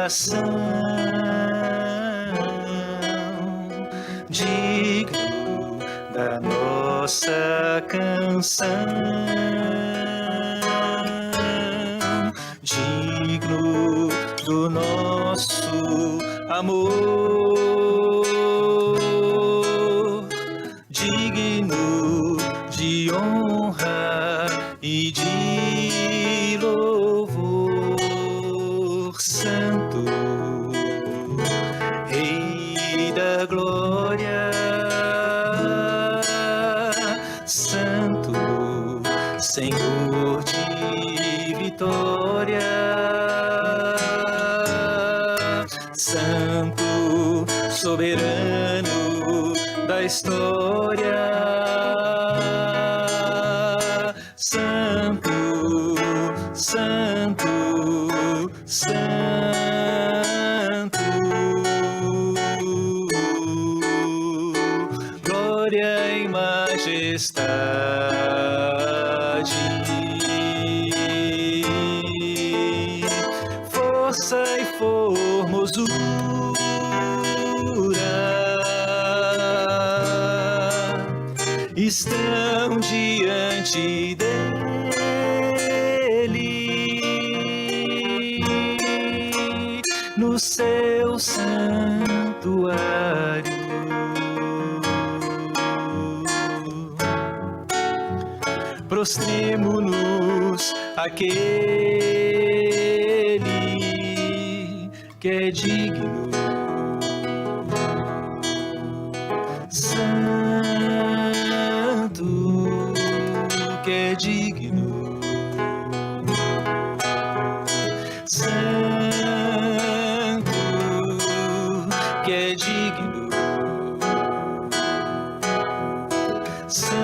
coração, digno da nossa canção, digno do nosso amor, digno de honra e de louvor. Santo, Rei da glória, Santo, Senhor de vitória, Santo, soberano da história, Santo, Santo, Santo, glória e majestade, força e formosura estão diante dele no seu santuário. Prostremo-nos àquele que é digno, Santo, que é digno, Santo, que é digno, Santo.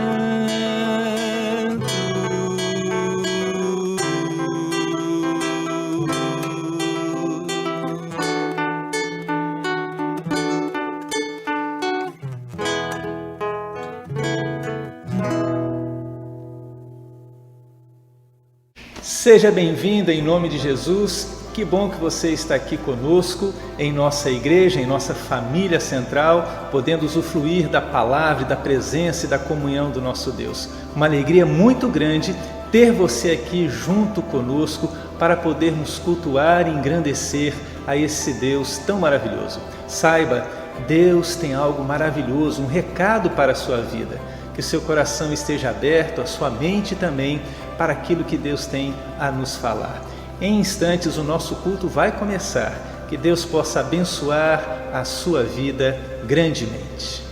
Seja bem-vindo em nome de Jesus. Que bom que você está aqui conosco em nossa igreja, em nossa família central, podendo usufruir da palavra, da presença e da comunhão do nosso Deus. Uma alegria muito grande ter você aqui junto conosco para podermos cultuar e engrandecer a esse Deus tão maravilhoso. Saiba, Deus tem algo maravilhoso, um recado para a sua vida. Que o seu coração esteja aberto, a sua mente também, para aquilo que Deus tem a nos falar. Em instantes o nosso culto vai começar. Que Deus possa abençoar a sua vida grandemente.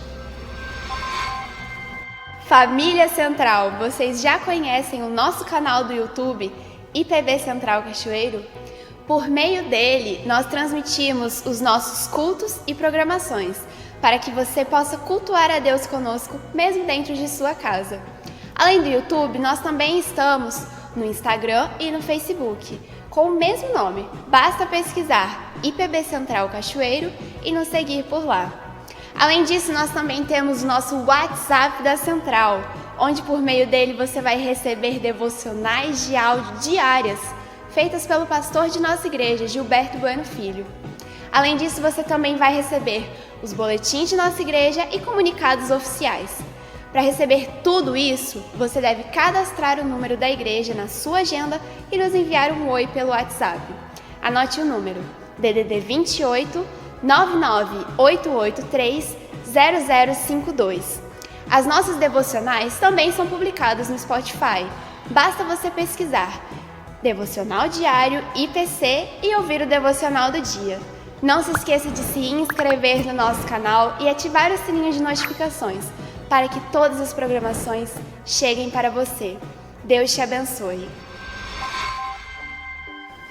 Família Central, vocês já conhecem o nosso canal do YouTube, IPB Central Cachoeiro? Por meio dele, nós transmitimos os nossos cultos e programações, para que você possa cultuar a Deus conosco, mesmo dentro de sua casa. Além do YouTube, nós também estamos no Instagram e no Facebook, com o mesmo nome. Basta pesquisar IPB Central Cachoeiro e nos seguir por lá. Além disso, nós também temos o nosso WhatsApp da Central, onde por meio dele você vai receber devocionais de áudio diárias, feitas pelo pastor de nossa igreja, Gilberto Bueno Filho. Além disso, você também vai receber os boletins de nossa igreja e comunicados oficiais. Para receber tudo isso, você deve cadastrar o número da igreja na sua agenda e nos enviar um oi pelo WhatsApp. Anote o número: DDD 28 99883 0052. As nossas devocionais também são publicadas no Spotify. Basta você pesquisar Devocional Diário IPC e ouvir o Devocional do Dia. Não se esqueça de se inscrever no nosso canal e ativar o sininho de notificações, para que todas as programações cheguem para você. Deus te abençoe.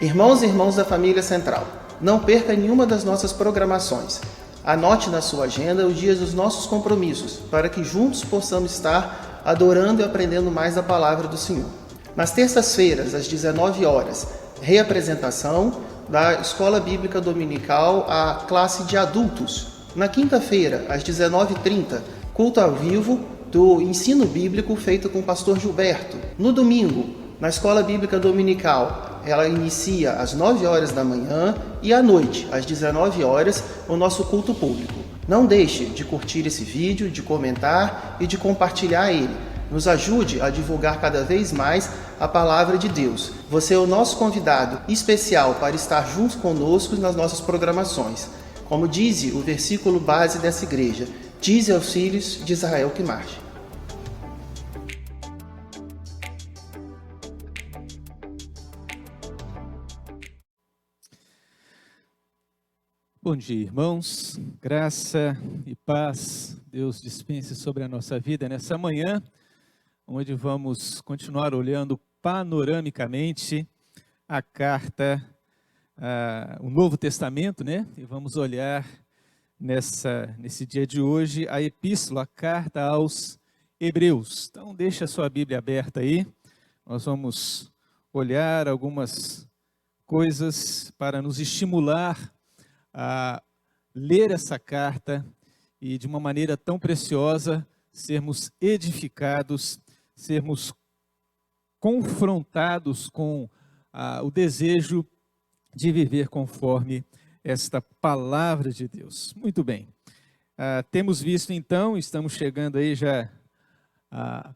Irmãos e irmãs da Família Central, não perca nenhuma das nossas programações. Anote na sua agenda os dias dos nossos compromissos, para que juntos possamos estar adorando e aprendendo mais da Palavra do Senhor. Nas terças-feiras, às 19 horas, reapresentação da Escola Bíblica Dominical, a classe de adultos. Na quinta-feira, às 19h30, culto ao vivo do ensino bíblico feito com o pastor Gilberto. No domingo, na Escola Bíblica Dominical, ela inicia às 9 horas da manhã e à noite, às 19 horas, o nosso culto público. Não deixe de curtir esse vídeo, de comentar e de compartilhar ele. Nos ajude a divulgar cada vez mais a palavra de Deus. Você é o nosso convidado especial para estar junto conosco nas nossas programações. Como diz o versículo base dessa igreja, dize aos filhos de Israel que marche. Bom dia, irmãos. Graça e paz Deus dispense sobre a nossa vida nessa manhã, onde vamos continuar olhando panoramicamente a carta, o Novo Testamento, né? E vamos olhar nesse dia de hoje a epístola, a carta aos Hebreus. Então, deixa a sua Bíblia aberta aí. Nós vamos olhar algumas coisas para nos estimular a ler essa carta e de uma maneira tão preciosa sermos edificados, sermos confrontados com o desejo de viver conforme esta palavra de Deus. Muito bem, temos visto então, estamos chegando aí já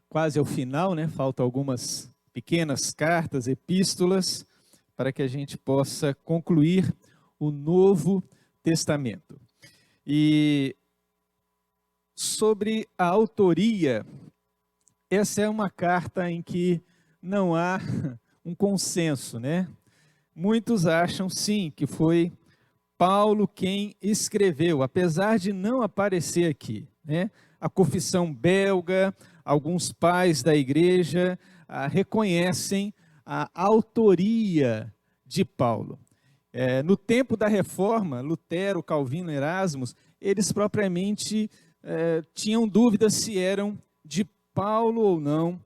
quase ao final, né? Faltam algumas pequenas cartas, epístolas, para que a gente possa concluir o Novo Testamento. E sobre a autoria, essa é uma carta em que não há um consenso, né? Muitos acham sim que foi Paulo quem escreveu, apesar de não aparecer aqui, né? A confissão belga, alguns pais da igreja reconhecem a autoria de Paulo. No tempo da Reforma, Lutero, Calvino, Erasmus, eles propriamente tinham dúvidas se eram de Paulo ou não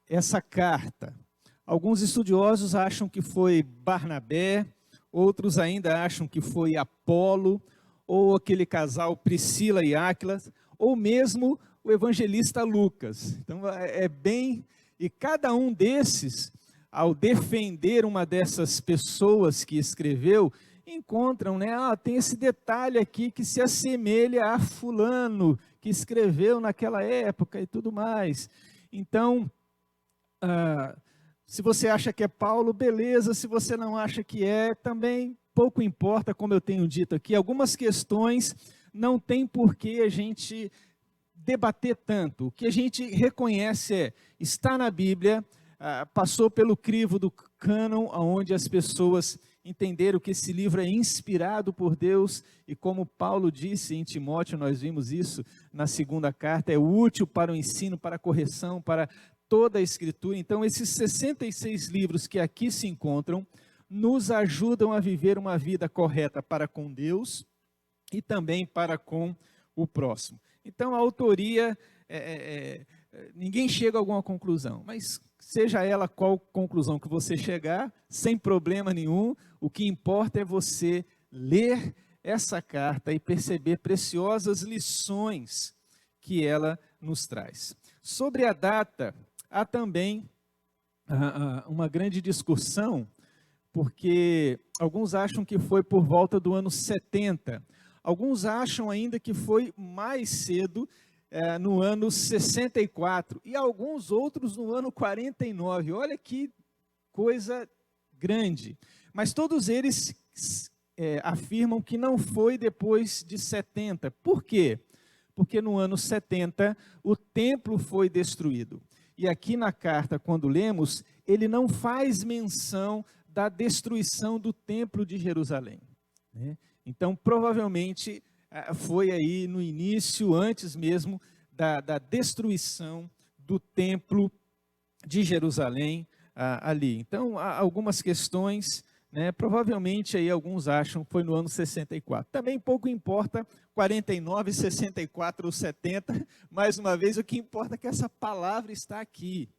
essa carta. Alguns estudiosos acham que foi Barnabé, outros ainda acham que foi Apolo, ou aquele casal Priscila e Áquila, ou mesmo o evangelista Lucas. Então e cada um desses, ao defender uma dessas pessoas que escreveu, encontram, né? Tem esse detalhe aqui que se assemelha a fulano, que escreveu naquela época e tudo mais. Então, se você acha que é Paulo, beleza. Se você não acha que é, também pouco importa, como eu tenho dito aqui. Algumas questões não tem por que a gente debater tanto. O que a gente reconhece está na Bíblia, passou pelo crivo do cânon, onde as pessoas entenderam que esse livro é inspirado por Deus, e como Paulo disse em Timóteo, nós vimos isso na segunda carta, é útil para o ensino, para a correção, para toda a Escritura. Então, esses 66 livros que aqui se encontram, nos ajudam a viver uma vida correta para com Deus e também para com o próximo. Então, a autoria, ninguém chega a alguma conclusão, mas seja ela qual conclusão que você chegar, sem problema nenhum, o que importa é você ler essa carta e perceber preciosas lições que ela nos traz. Sobre a data, há também uma grande discussão, porque alguns acham que foi por volta do ano 70, alguns acham ainda que foi mais cedo, no ano 64, e alguns outros no ano 49. Olha que coisa grande. Mas todos eles afirmam que não foi depois de 70. Por quê? Porque no ano 70 o templo foi destruído. E aqui na carta, quando lemos, ele não faz menção da destruição do templo de Jerusalém, né? Então, provavelmente, foi aí no início, antes mesmo da destruição do templo de Jerusalém ali. Então, há algumas questões, né? Provavelmente aí alguns acham que foi no ano 64. Também pouco importa 49, 64 ou 70. Mais uma vez, o que importa é que essa palavra está aqui.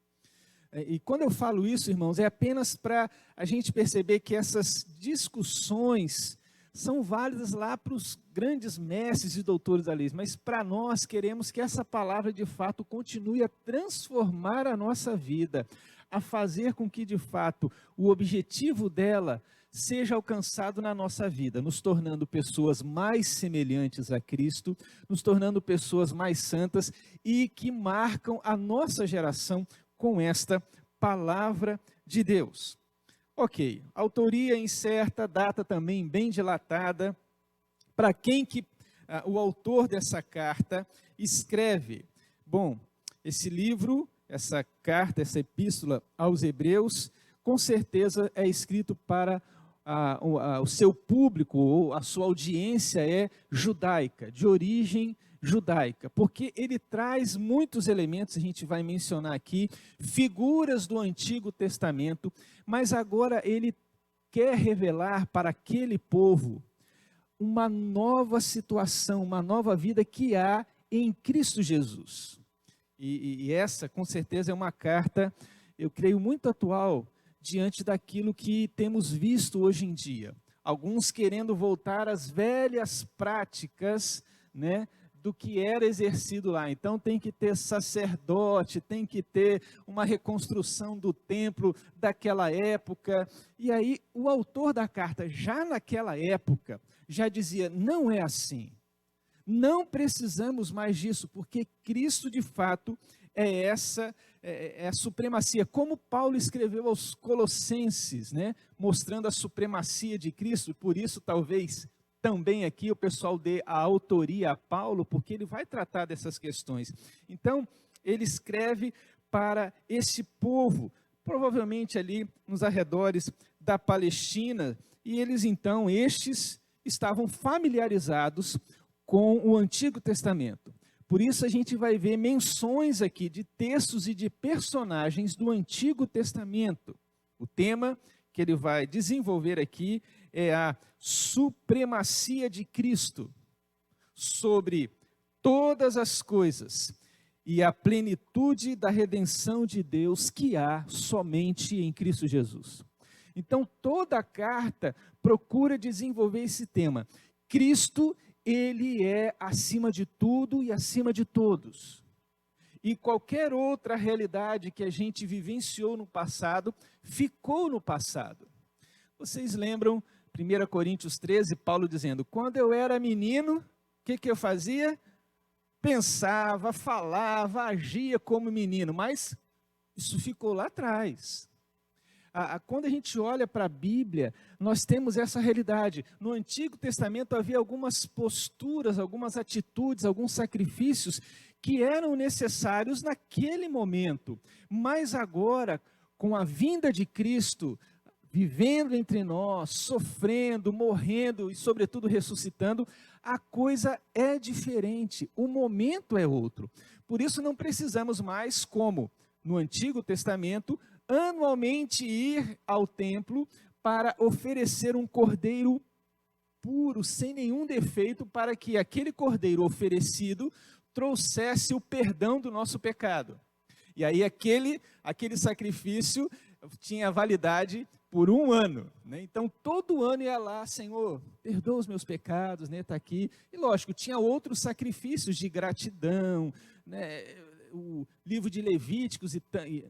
E quando eu falo isso, irmãos, é apenas para a gente perceber que essas discussões são válidas lá para os grandes mestres e doutores da lei, mas para nós queremos que essa palavra de fato continue a transformar a nossa vida, a fazer com que de fato o objetivo dela seja alcançado na nossa vida, nos tornando pessoas mais semelhantes a Cristo, nos tornando pessoas mais santas e que marcam a nossa geração com esta palavra de Deus. Ok, autoria incerta, data também bem dilatada. Para quem que o autor dessa carta escreve? Bom, esse livro, essa carta, essa epístola aos Hebreus, com certeza é escrito para o seu público, ou a sua audiência é judaica, de origem judaica, porque ele traz muitos elementos, a gente vai mencionar aqui, figuras do Antigo Testamento, mas agora ele quer revelar para aquele povo uma nova situação, uma nova vida que há em Cristo Jesus. E essa, com certeza, é uma carta, eu creio, muito atual, diante daquilo que temos visto hoje em dia. Alguns querendo voltar às velhas práticas, né, do que era exercido lá. Então tem que ter sacerdote, tem que ter uma reconstrução do templo daquela época. E aí o autor da carta, já naquela época, já dizia, não é assim. Não precisamos mais disso, porque Cristo de fato é a supremacia. Como Paulo escreveu aos Colossenses, né, mostrando a supremacia de Cristo, por isso talvez também aqui o pessoal dê a autoria a Paulo, porque ele vai tratar dessas questões. Então, ele escreve para esse povo, provavelmente ali nos arredores da Palestina, e eles então, estes, estavam familiarizados com o Antigo Testamento. Por isso a gente vai ver menções aqui de textos e de personagens do Antigo Testamento. O tema que ele vai desenvolver aqui é a supremacia de Cristo sobre todas as coisas e a plenitude da redenção de Deus que há somente em Cristo Jesus. Então toda a carta procura desenvolver esse tema. Cristo, ele é acima de tudo e acima de todos. E qualquer outra realidade que a gente vivenciou no passado, ficou no passado. Vocês lembram 1 Coríntios 13, Paulo dizendo, quando eu era menino, o que eu fazia? Pensava, falava, agia como menino, mas isso ficou lá atrás. Quando a gente olha para a Bíblia, nós temos essa realidade. No Antigo Testamento havia algumas posturas, algumas atitudes, alguns sacrifícios que eram necessários naquele momento. Mas agora, com a vinda de Cristo, vivendo entre nós, sofrendo, morrendo e sobretudo ressuscitando, a coisa é diferente, o momento é outro. Por isso não precisamos mais, como no Antigo Testamento, anualmente ir ao templo para oferecer um cordeiro puro, sem nenhum defeito, para que aquele cordeiro oferecido trouxesse o perdão do nosso pecado. E aí aquele sacrifício tinha validade por 1 ano, né? Então todo ano ia lá, Senhor, perdoa os meus pecados, né? Tá aqui. E lógico, tinha outros sacrifícios de gratidão, né? O livro de Levíticos,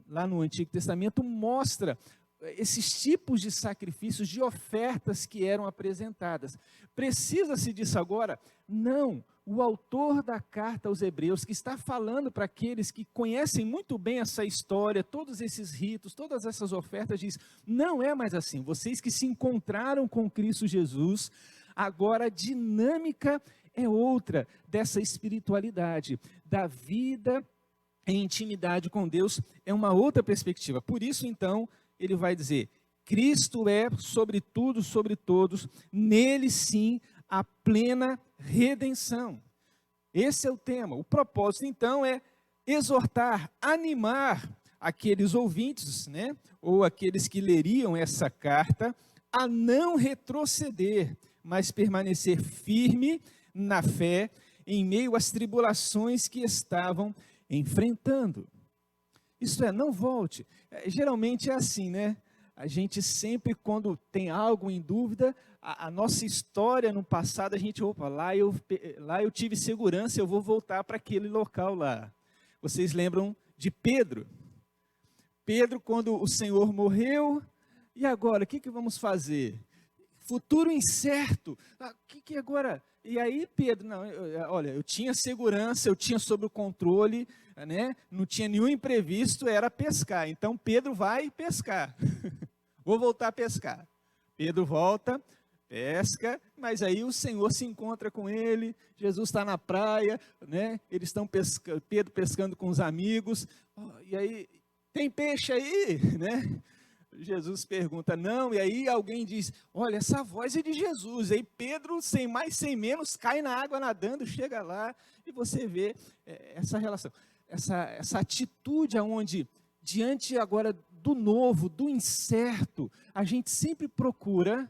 lá no Antigo Testamento, mostra esses tipos de sacrifícios, de ofertas que eram apresentadas. Precisa-se disso agora? Não. O autor da carta aos Hebreus, que está falando para aqueles que conhecem muito bem essa história, todos esses ritos, todas essas ofertas, diz, não é mais assim. Vocês que se encontraram com Cristo Jesus, agora a dinâmica é outra dessa espiritualidade, da vida em intimidade com Deus, é uma outra perspectiva. Por isso, então, ele vai dizer, Cristo é sobre tudo, sobre todos, nele sim a plena redenção. Esse é o tema. O propósito, então, é exortar, animar aqueles ouvintes, né, ou aqueles que leriam essa carta, a não retroceder, mas permanecer firme na fé, em meio às tribulações que estavam enfrentando. Isso é, não volte. Geralmente é assim, né? a gente sempre, quando tem algo em dúvida, a nossa história no passado, a gente, opa, lá eu tive segurança, eu vou voltar para aquele local lá. Vocês lembram de Pedro? Pedro, quando o Senhor morreu, e agora, o que vamos fazer? Futuro incerto, que agora? E aí Pedro, não, olha, eu tinha segurança, eu tinha sob o controle, né? Não tinha nenhum imprevisto, era pescar. Então Pedro vai pescar, vou voltar a pescar. Pedro volta, pesca, mas aí o Senhor se encontra com ele, Jesus está na praia, né? Eles estão pescando, Pedro pescando com os amigos, e aí, tem peixe aí, né? Jesus pergunta, não, e aí alguém diz, olha, essa voz é de Jesus. E aí Pedro, sem mais, sem menos, cai na água nadando, chega lá, e você vê essa relação, essa atitude onde, diante agora do novo, do incerto, a gente sempre procura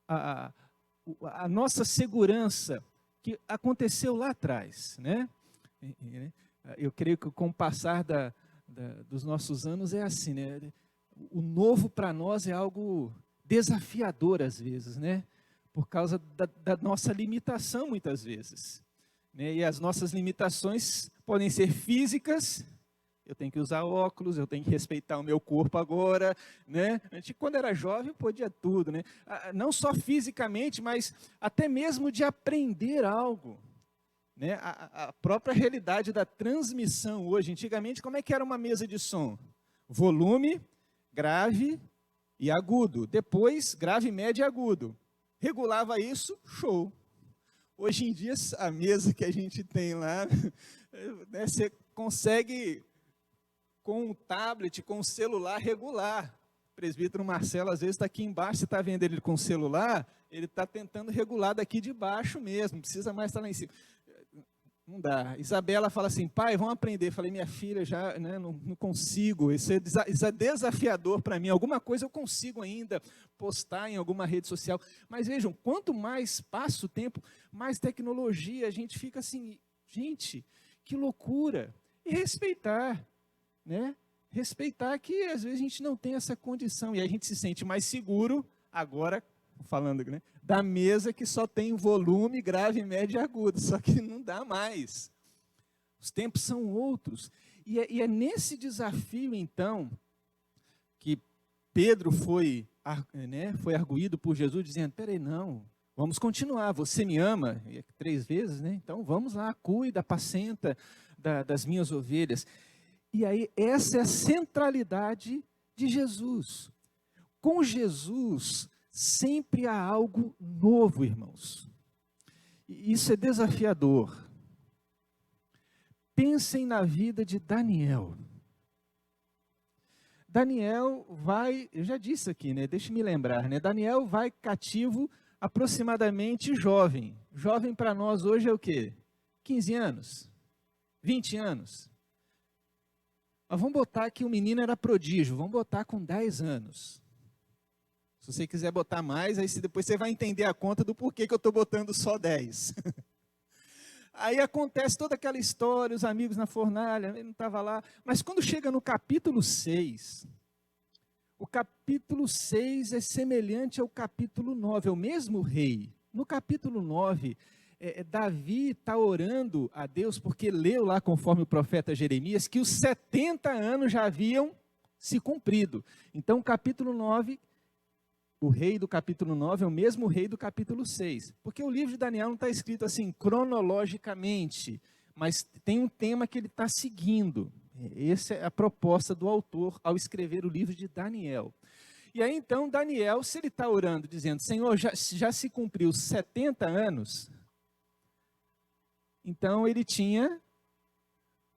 a nossa segurança, que aconteceu lá atrás, né? Eu creio que com o passar dos nossos anos é assim, né? O novo para nós é algo desafiador às vezes, né? Por causa da nossa limitação muitas vezes, né? E as nossas limitações podem ser físicas, eu tenho que usar óculos, eu tenho que respeitar o meu corpo agora, né? A gente, quando era jovem, podia tudo, né? Não só fisicamente, mas até mesmo de aprender algo, né? A própria realidade da transmissão hoje. Antigamente, como é que era uma mesa de som? Volume, grave e agudo. Depois, grave, médio e agudo. Regulava isso, show. Hoje em dia, a mesa que a gente tem lá, né, você consegue, com um tablet, com um celular, regular. O presbítero Marcelo, às vezes, está aqui embaixo, você está vendo ele com o celular, ele está tentando regular daqui de baixo mesmo, não precisa mais estar lá em cima. Não dá. Isabela fala assim, pai, vamos aprender. Eu falei, minha filha, já, né, não consigo, isso é desafiador para mim. Alguma coisa eu consigo ainda postar em alguma rede social. Mas vejam, quanto mais passa o tempo, mais tecnologia, a gente fica assim, gente, que loucura. E respeitar, né? Respeitar que às vezes a gente não tem essa condição. E a gente se sente mais seguro agora, falando, né, da mesa que só tem volume, grave, médio e agudo, só que não dá mais. Os tempos são outros. E é nesse desafio, então, que Pedro foi arguído por Jesus, dizendo, peraí, não, vamos continuar, você me ama, 3 vezes, né? Então vamos lá, cuida, apacenta das minhas ovelhas. E aí, essa é a centralidade de Jesus. Com Jesus, sempre há algo novo, irmãos. E isso é desafiador. Pensem na vida de Daniel. Daniel vai, eu já disse aqui, né? Deixa eu me lembrar, né? Daniel vai cativo aproximadamente jovem. Jovem para nós hoje é o quê? 15 anos? 20 anos? Mas vamos botar que o menino era prodígio, vamos botar com 10 anos. Se você quiser botar mais, aí depois você vai entender a conta do porquê que eu estou botando só 10. Aí acontece toda aquela história, os amigos na fornalha, ele não estava lá. Mas quando chega no capítulo 6, o capítulo 6 é semelhante ao capítulo 9, é o mesmo rei. No capítulo 9, Davi está orando a Deus, porque leu lá, conforme o profeta Jeremias, que os 70 anos já haviam se cumprido. Então, o capítulo 9... O rei do capítulo 9 é o mesmo rei do capítulo 6. Porque o livro de Daniel não está escrito assim cronologicamente, mas tem um tema que ele está seguindo. Essa é a proposta do autor ao escrever o livro de Daniel. E aí então Daniel, se ele está orando, dizendo, Senhor, já se cumpriu 70 anos, então ele tinha,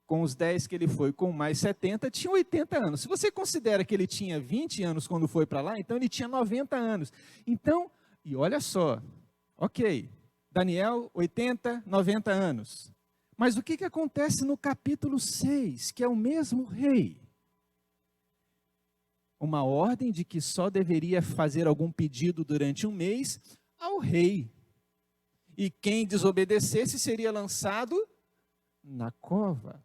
com os 10 que ele foi, com mais 70, tinha 80 anos. Se você considera que ele tinha 20 anos quando foi para lá, então ele tinha 90 anos. Então, e olha só, ok, Daniel, 80, 90 anos. Mas o que acontece no capítulo 6, que é o mesmo rei? Uma ordem de que só deveria fazer algum pedido durante um mês ao rei. E quem desobedecesse seria lançado na cova.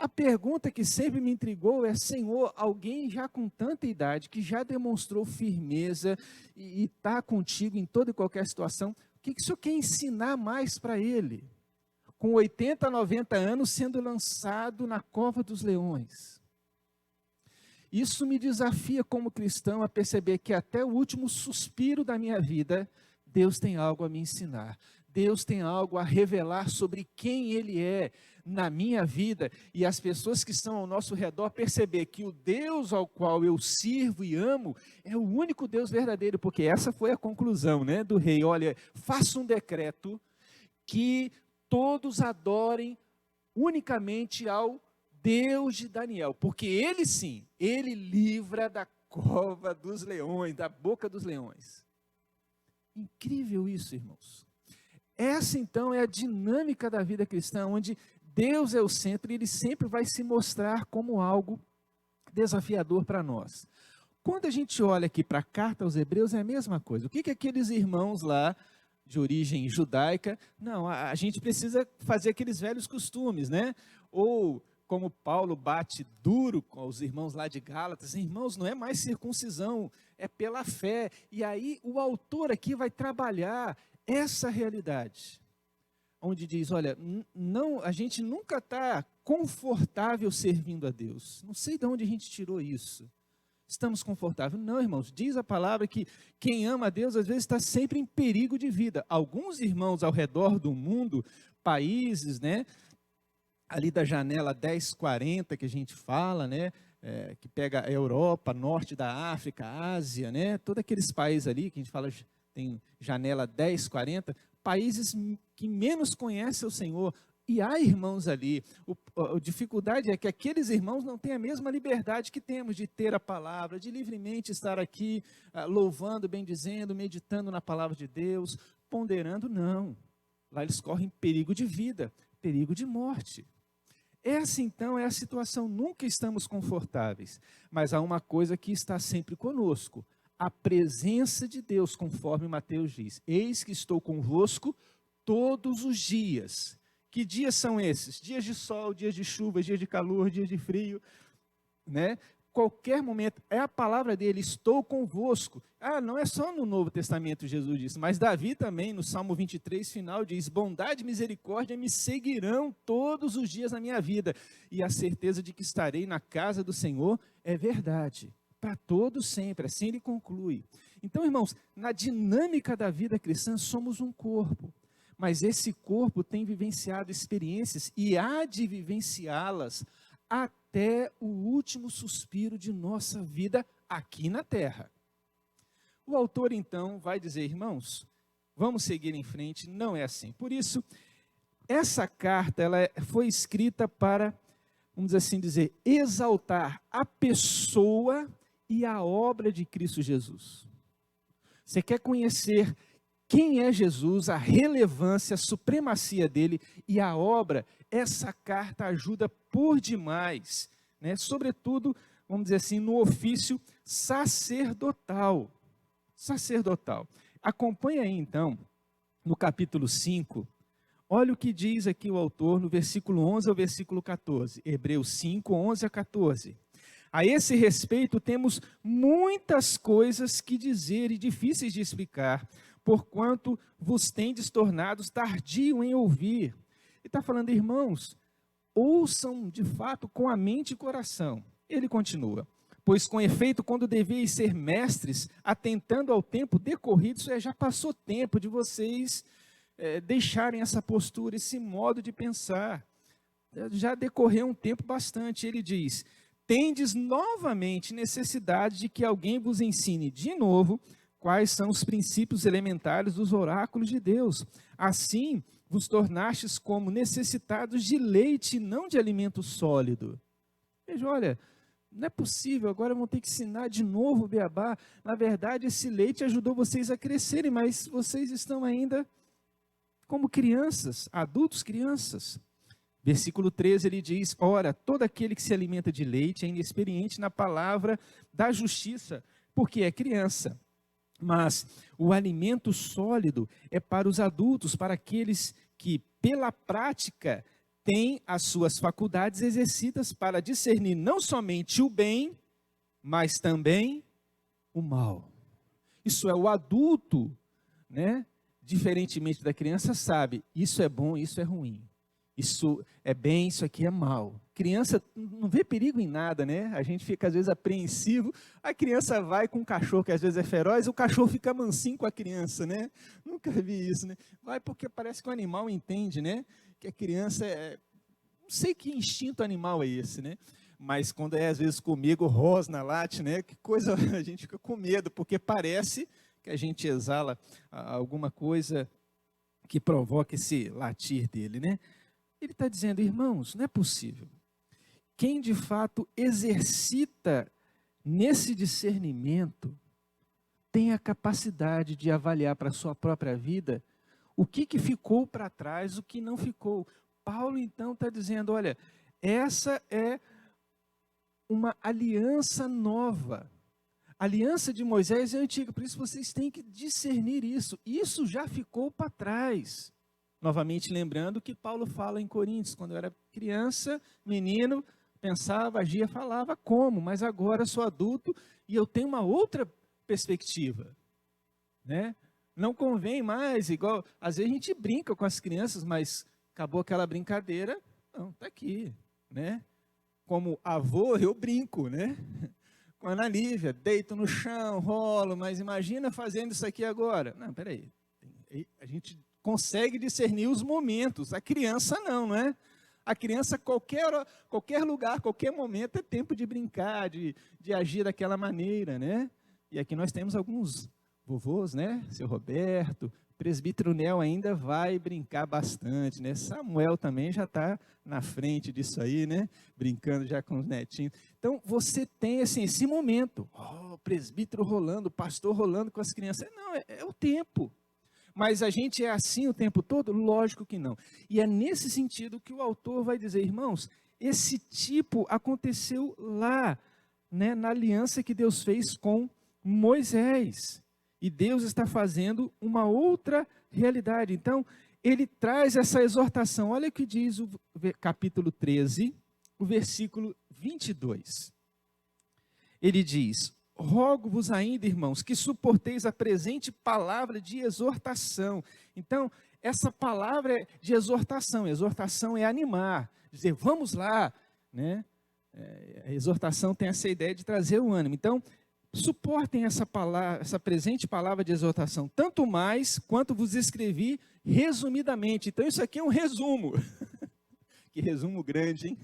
A pergunta que sempre me intrigou é: Senhor, alguém já com tanta idade, que já demonstrou firmeza e está contigo em toda e qualquer situação, o que o Senhor quer ensinar mais para ele? Com 80, 90 anos sendo lançado na cova dos leões. Isso me desafia como cristão a perceber que até o último suspiro da minha vida, Deus tem algo a me ensinar. Deus tem algo a revelar sobre quem Ele é na minha vida, e as pessoas que estão ao nosso redor perceber que o Deus ao qual eu sirvo e amo é o único Deus verdadeiro, porque essa foi a conclusão, né, do rei. Olha, faça um decreto que todos adorem unicamente ao Deus de Daniel, porque Ele sim, Ele livra da cova dos leões, da boca dos leões. Incrível isso, irmãos. Essa então é a dinâmica da vida cristã, onde Deus é o centro e Ele sempre vai se mostrar como algo desafiador para nós. Quando a gente olha aqui para a carta aos Hebreus, é a mesma coisa. O que aqueles irmãos lá, de origem judaica, não, a gente precisa fazer aqueles velhos costumes, né? Ou como Paulo bate duro com os irmãos lá de Gálatas: irmãos, não é mais circuncisão, é pela fé. E aí o autor aqui vai trabalhar essa realidade, onde diz: olha, não, a gente nunca está confortável servindo a Deus. Não sei de onde a gente tirou isso. Estamos confortáveis. Não, irmãos, diz a palavra que quem ama a Deus às vezes está sempre em perigo de vida. Alguns irmãos ao redor do mundo, países, né, ali da janela 1040 que a gente fala, né, que pega a Europa, norte da África, Ásia, né, todos aqueles países ali que a gente fala, tem janela 1040, países que menos conhecem o Senhor. E há irmãos ali, a dificuldade é que aqueles irmãos não têm a mesma liberdade que temos de ter a palavra, de livremente estar aqui louvando, bendizendo, meditando na palavra de Deus, ponderando. Não, lá eles correm perigo de vida, perigo de morte. Essa então é a situação, nunca estamos confortáveis, mas há uma coisa que está sempre conosco: a presença de Deus, conforme Mateus diz: eis que estou convosco todos os dias. Que dias são esses? Dias de sol, dias de chuva, dias de calor, dias de frio, né? Qualquer momento, é a palavra dele: estou convosco. Não é só no Novo Testamento Jesus disse, mas Davi também, no Salmo 23, final, diz: bondade e misericórdia me seguirão todos os dias na minha vida, e a certeza de que estarei na casa do Senhor é verdade, para todos sempre. Assim ele conclui. Então, irmãos, na dinâmica da vida cristã, somos um corpo. Mas esse corpo tem vivenciado experiências e há de vivenciá-las até o último suspiro de nossa vida aqui na terra. O autor então vai dizer: irmãos, vamos seguir em frente. Não é assim. Por isso, essa carta ela foi escrita para, vamos assim dizer, exaltar a pessoa e a obra de Cristo Jesus. Você quer conhecer quem é Jesus, a relevância, a supremacia dele e a obra? Essa carta ajuda por demais, né? Sobretudo, vamos dizer assim, no ofício sacerdotal. Sacerdotal. Acompanha aí então, no capítulo 5, olha o que diz aqui o autor no versículo 11 ao versículo 14. Hebreus 5, 11 a 14. A esse respeito temos muitas coisas que dizer e difíceis de explicar, porquanto vos tendes tornados tardio em ouvir. Ele está falando: irmãos, ouçam de fato com a mente e coração. Ele continua: pois com efeito, quando devíeis ser mestres, atentando ao tempo decorrido, isso já passou tempo de vocês deixarem essa postura, esse modo de pensar. Já decorreu um tempo bastante. Ele diz: tendes novamente necessidade de que alguém vos ensine de novo quais são os princípios elementares dos oráculos de Deus. Assim vos tornastes como necessitados de leite, não de alimento sólido. Veja, olha, não é possível, agora vão ter que ensinar de novo o beabá. Na verdade, esse leite ajudou vocês a crescerem, mas vocês estão ainda como crianças, adultos crianças. Versículo 13, ele diz: ora, todo aquele que se alimenta de leite é inexperiente na palavra da justiça, porque é criança. Mas o alimento sólido é para os adultos, para aqueles que, pela prática, tem as suas faculdades exercidas para discernir não somente o bem, mas também o mal. Isso é, o adulto, né, diferentemente da criança, sabe, isso é bom, isso é ruim. Isso é bem, isso aqui é mal. Criança não vê perigo em nada, né? A gente fica às vezes apreensivo. A criança vai com um cachorro que às vezes é feroz, o cachorro fica mansinho com a criança, né? Nunca vi isso, né? Vai porque parece que o animal entende, né? Que a criança não sei que instinto animal é esse, né? Mas quando é às vezes comigo, rosna, late, né? Que coisa, a gente fica com medo, porque parece que a gente exala alguma coisa que provoca esse latir dele, né? Ele está dizendo, irmãos, não é possível. Quem de fato exercita nesse discernimento tem a capacidade de avaliar para a sua própria vida o que ficou para trás, o que não ficou. Paulo então está dizendo, olha, essa é uma aliança nova. A aliança de Moisés é antiga, por isso vocês têm que discernir isso. Isso já ficou para trás. Novamente lembrando que Paulo fala em Coríntios, quando eu era criança, menino, pensava, agia, falava como, mas agora sou adulto e eu tenho uma outra perspectiva, né? Não convém mais, igual, às vezes a gente brinca com as crianças, mas acabou aquela brincadeira, não, está aqui, né? Como avô, eu brinco, né? Com a Ana Lívia, deito no chão, rolo, mas imagina fazendo isso aqui agora. Não, peraí, a gente consegue discernir os momentos, a criança não é? A criança, qualquer lugar, qualquer momento é tempo de brincar, de agir daquela maneira, né? E aqui nós temos alguns vovôs, né? Seu Roberto, presbítero Nel ainda vai brincar bastante, né? Samuel também já está na frente disso aí, né? Brincando já com os netinhos. Então, você tem assim, esse momento, presbítero rolando, pastor rolando com as crianças. Não, é o tempo. Mas a gente é assim o tempo todo? Lógico que não. E é nesse sentido que o autor vai dizer, irmãos, esse tipo aconteceu lá, né, na aliança que Deus fez com Moisés. E Deus está fazendo uma outra realidade. Então, ele traz essa exortação. Olha o que diz o capítulo 13, o versículo 22. Ele diz, rogo-vos ainda, irmãos, que suporteis a presente palavra de exortação. Então, essa palavra de exortação é animar, dizer, vamos lá, né? A exortação tem essa ideia de trazer o ânimo. Então, suportem essa palavra, essa presente palavra de exortação, tanto mais quanto vos escrevi resumidamente. Então, isso aqui é um resumo. Que resumo grande, hein?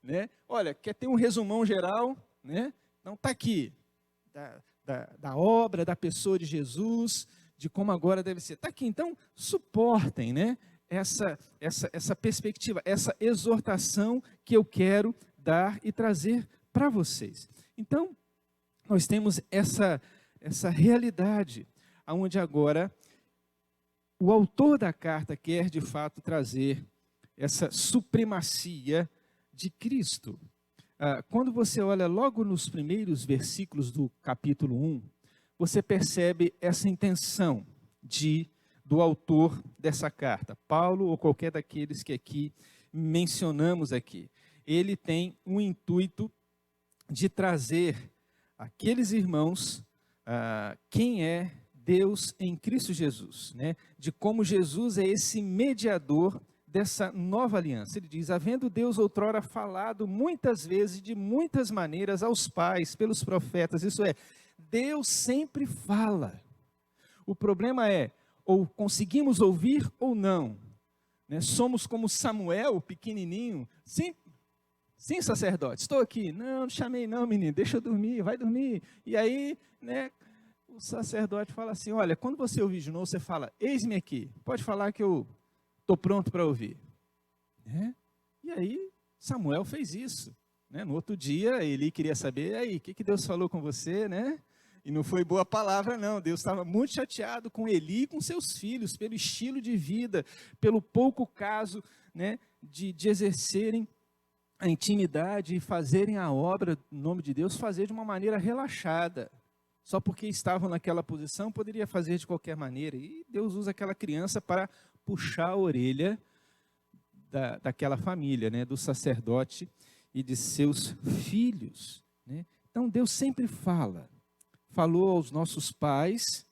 Né? Olha, quer ter um resumão geral, né? Então está aqui, da obra, da pessoa de Jesus, de como agora deve ser. Está aqui, então suportem, né, essa perspectiva, essa exortação que eu quero dar e trazer para vocês. Então, nós temos essa realidade, onde agora o autor da carta quer de fato trazer essa supremacia de Cristo. Quando você olha logo nos primeiros versículos do capítulo 1, você percebe essa intenção do autor dessa carta, Paulo ou qualquer daqueles que aqui mencionamos aqui. Ele tem um intuito de trazer aqueles irmãos quem é Deus em Cristo Jesus, né? De como Jesus é esse mediador dessa nova aliança. Ele diz, havendo Deus outrora falado muitas vezes, de muitas maneiras, aos pais, pelos profetas, isso é, Deus sempre fala. O problema é, ou conseguimos ouvir ou não. Né? Somos como Samuel, pequenininho, sem sacerdote. Estou aqui, não chamei não, menino, deixa eu dormir, vai dormir. E aí, né, o sacerdote fala assim, olha, quando você ouvir de novo, você fala, eis-me aqui, pode falar que eu estou pronto para ouvir. E aí, Samuel fez isso. Né? No outro dia, Eli queria saber, aí, o que Deus falou com você, né? E não foi boa palavra, não. Deus estava muito chateado com Eli e com seus filhos, pelo estilo de vida, pelo pouco caso, né, de exercerem a intimidade e fazerem a obra, no nome de Deus, fazer de uma maneira relaxada. Só porque estavam naquela posição, poderia fazer de qualquer maneira. E Deus usa aquela criança para puxar a orelha daquela família, né? Do sacerdote e de seus filhos, né? Então Deus sempre falou aos nossos pais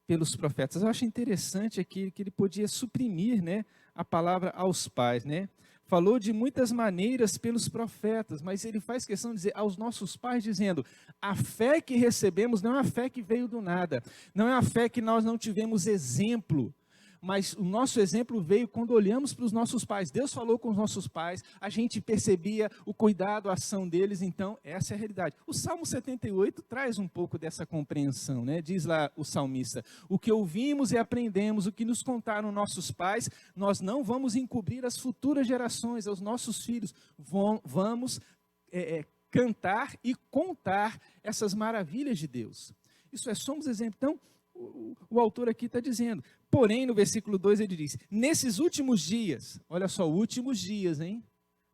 pelos profetas. Eu acho interessante aqui que ele podia suprimir, né, a palavra aos pais, né? Falou de muitas maneiras pelos profetas, mas ele faz questão de dizer aos nossos pais, dizendo, a fé que recebemos não é uma fé que veio do nada, não é uma fé que nós não tivemos exemplo, mas o nosso exemplo veio quando olhamos para os nossos pais. Deus falou com os nossos pais, a gente percebia o cuidado, a ação deles, então essa é a realidade. O Salmo 78 traz um pouco dessa compreensão, né? Diz lá o salmista, o que ouvimos e aprendemos, o que nos contaram nossos pais, nós não vamos encobrir as futuras gerações, aos nossos filhos, vamos cantar e contar essas maravilhas de Deus. Isso é, somos exemplo. Então, o autor aqui está dizendo, porém no versículo 2 ele diz, nesses últimos dias, olha só, últimos dias, hein?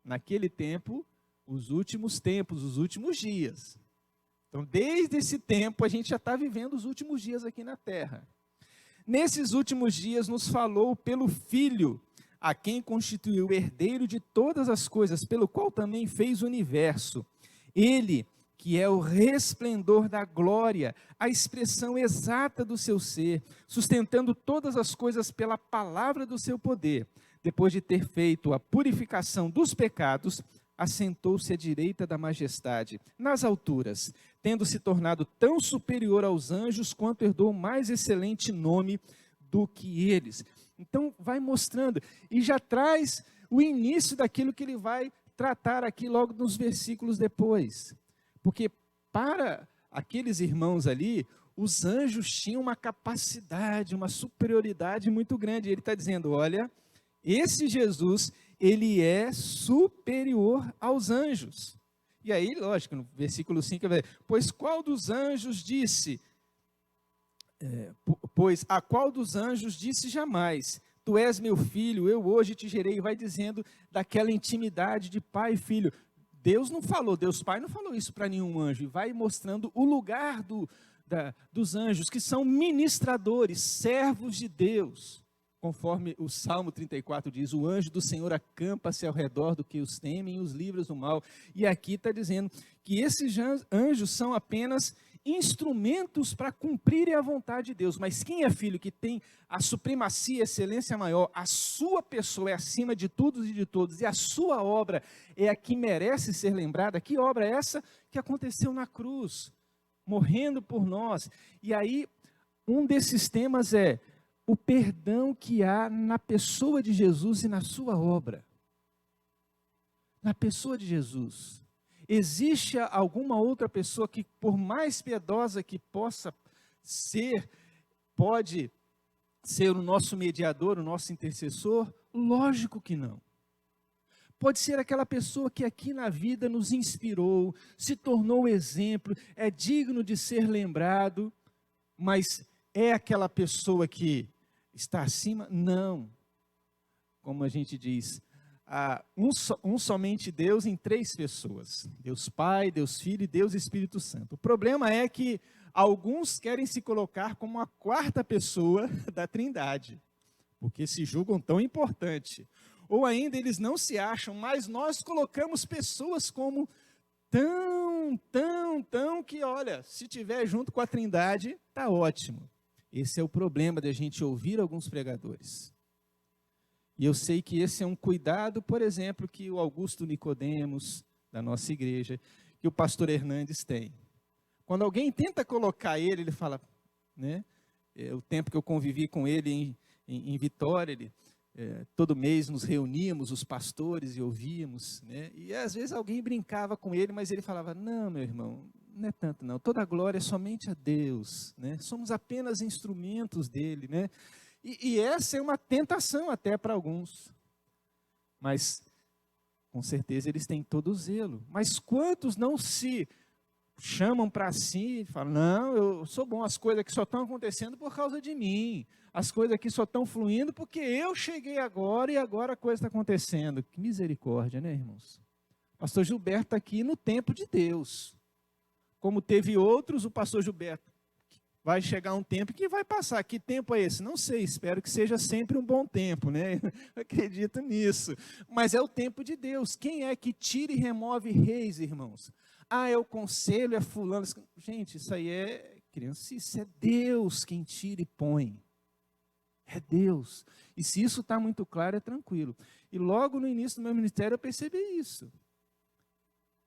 Naquele tempo, os últimos tempos, os últimos dias. Então desde esse tempo a gente já está vivendo os últimos dias aqui na terra. Nesses últimos dias nos falou pelo Filho, a quem constituiu o herdeiro de todas as coisas, pelo qual também fez o universo. Ele que é o resplendor da glória, a expressão exata do seu ser, sustentando todas as coisas pela palavra do seu poder. Depois de ter feito a purificação dos pecados, assentou-se à direita da majestade, nas alturas, tendo se tornado tão superior aos anjos, quanto herdou mais excelente nome do que eles. Então, vai mostrando, e já traz o início daquilo que ele vai tratar aqui logo nos versículos depois. Porque para aqueles irmãos ali, os anjos tinham uma capacidade, uma superioridade muito grande. Ele está dizendo, olha, esse Jesus, ele é superior aos anjos. E aí, lógico, no versículo 5, vai dizer, pois qual dos anjos disse, pois a qual dos anjos disse jamais, tu és meu filho, eu hoje te gerei, vai dizendo daquela intimidade de pai e filho. Deus não falou, Deus Pai não falou isso para nenhum anjo, e vai mostrando o lugar dos anjos, que são ministradores, servos de Deus, conforme o Salmo 34 diz, o anjo do Senhor acampa-se ao redor do que os temem e os livra do mal, e aqui está dizendo que esses anjos são apenas instrumentos para cumprirem a vontade de Deus, mas quem é filho que tem a supremacia, a excelência maior, a sua pessoa é acima de todos e de todos, e a sua obra é a que merece ser lembrada. Que obra é essa? Que aconteceu na cruz, morrendo por nós. E aí, um desses temas é o perdão que há na pessoa de Jesus e na sua obra. Na pessoa de Jesus. Existe alguma outra pessoa que, por mais piedosa que possa ser, pode ser o nosso mediador, o nosso intercessor? Lógico que não. Pode ser aquela pessoa que aqui na vida nos inspirou, se tornou exemplo, é digno de ser lembrado, mas é aquela pessoa que está acima? Não. Como a gente diz, somente Deus em três pessoas. Deus Pai, Deus Filho e Deus Espírito Santo. O problema é que alguns querem se colocar como a quarta pessoa da Trindade, porque se julgam tão importante. Ou ainda eles não se acham, mas nós colocamos pessoas como tão que, olha, se tiver junto com a Trindade, está ótimo. Esse é o problema de a gente ouvir alguns pregadores. E eu sei que esse é um cuidado, por exemplo, que o Augusto Nicodemos, da nossa igreja, que o pastor Hernandes tem. Quando alguém tenta colocar ele fala, né? O tempo que eu convivi com ele em Vitória, todo mês nos reuníamos, os pastores, e ouvíamos, né? E às vezes alguém brincava com ele, mas ele falava, não, meu irmão, não é tanto não, toda a glória é somente a Deus, né? Somos apenas instrumentos dele, né? E essa é uma tentação até para alguns, mas com certeza eles têm todo o zelo. Mas quantos não se chamam para si e falam, não, eu sou bom, as coisas aqui só estão acontecendo por causa de mim, as coisas aqui só estão fluindo porque eu cheguei agora e agora a coisa está acontecendo. Que misericórdia, né, irmãos? Pastor Gilberto está aqui no tempo de Deus, como teve outros, o pastor Gilberto vai chegar um tempo que vai passar. Que tempo é esse? Não sei, espero que seja sempre um bom tempo, né? Acredito nisso. Mas é o tempo de Deus. Quem é que tira e remove reis, irmãos? Ah, é o conselho, é fulano. Gente, isso aí é criancice, é Deus quem tira e põe. É Deus. E se isso está muito claro, é tranquilo. E logo no início do meu ministério eu percebi isso.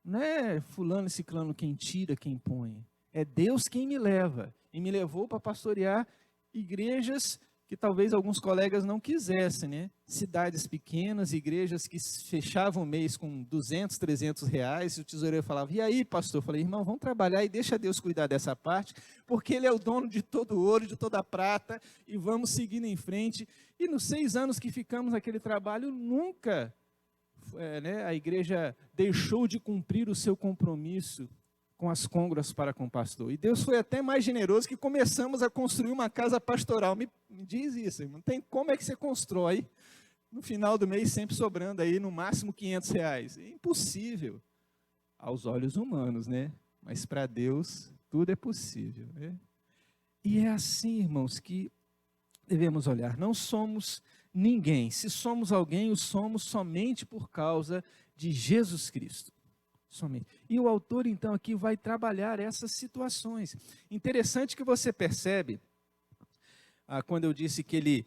Não é fulano e ciclano quem tira, quem põe. É Deus quem me leva. E me levou para pastorear igrejas que talvez alguns colegas não quisessem, né? Cidades pequenas, igrejas que fechavam o mês com 200, 300 reais, e o tesoureiro falava, e aí, pastor? Eu falei, irmão, vamos trabalhar e deixa Deus cuidar dessa parte, porque Ele é o dono de todo o ouro, de toda a prata, e vamos seguindo em frente. E nos 6 anos que ficamos naquele trabalho, nunca a igreja deixou de cumprir o seu compromisso com as congras para com o pastor. E Deus foi até mais generoso que começamos a construir uma casa pastoral. Me diz isso, irmão. Tem como é que você constrói no final do mês sempre sobrando aí no máximo 500 reais? É impossível aos olhos humanos, né? Mas para Deus tudo é possível, né? E é assim, irmãos, que devemos olhar. Não somos ninguém. Se somos alguém, o somos somente por causa de Jesus Cristo. Somente. E o autor, então, aqui vai trabalhar essas situações. Interessante que você percebe, quando eu disse que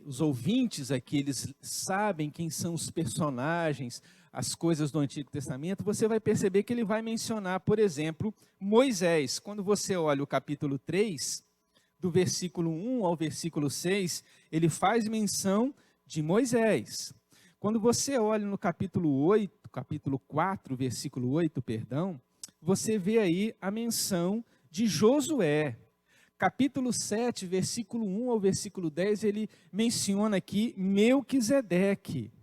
os ouvintes aqui, eles sabem quem são os personagens, as coisas do Antigo Testamento, você vai perceber que ele vai mencionar, por exemplo, Moisés. Quando você olha o capítulo 3, do versículo 1 ao versículo 6, ele faz menção de Moisés. Quando você olha no capítulo 4, versículo 8, você vê aí a menção de Josué. Capítulo 7, versículo 1 ao versículo 10, ele menciona aqui Melquisedeque.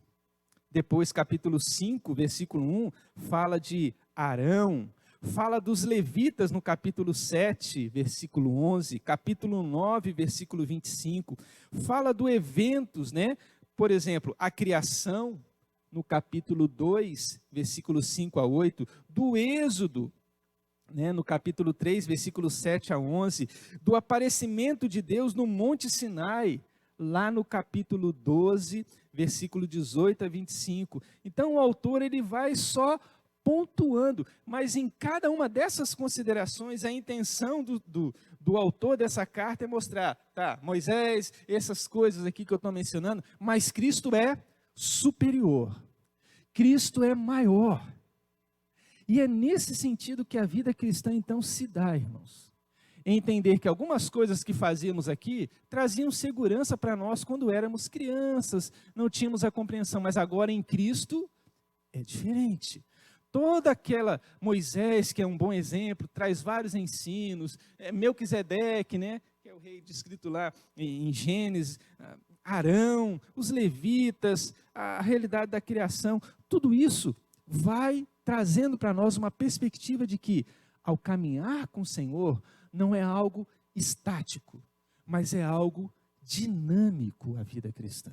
Depois, capítulo 5, versículo 1, fala de Arão. Fala dos levitas no capítulo 7, versículo 11. Capítulo 9, versículo 25. Fala do eventos, né? Por exemplo, a criação, no capítulo 2, versículos 5 a 8, do Êxodo, né, no capítulo 3, versículos 7 a 11, do aparecimento de Deus no Monte Sinai, lá no capítulo 12, versículo 18 a 25. Então o autor ele vai só pontuando, mas em cada uma dessas considerações, a intenção do autor dessa carta é mostrar, tá, Moisés, essas coisas aqui que eu estou mencionando, mas Cristo é superior, Cristo é maior. E é nesse sentido que a vida cristã então se dá, irmãos. Entender que algumas coisas que fazíamos aqui traziam segurança para nós quando éramos crianças, não tínhamos a compreensão, mas agora em Cristo é diferente. Toda aquela Moisés, que é um bom exemplo, traz vários ensinos, Melquisedeque, né, que é o rei descrito lá em Gênesis, Arão, os levitas, a realidade da criação, tudo isso vai trazendo para nós uma perspectiva de que, ao caminhar com o Senhor, não é algo estático, mas é algo dinâmico a vida cristã.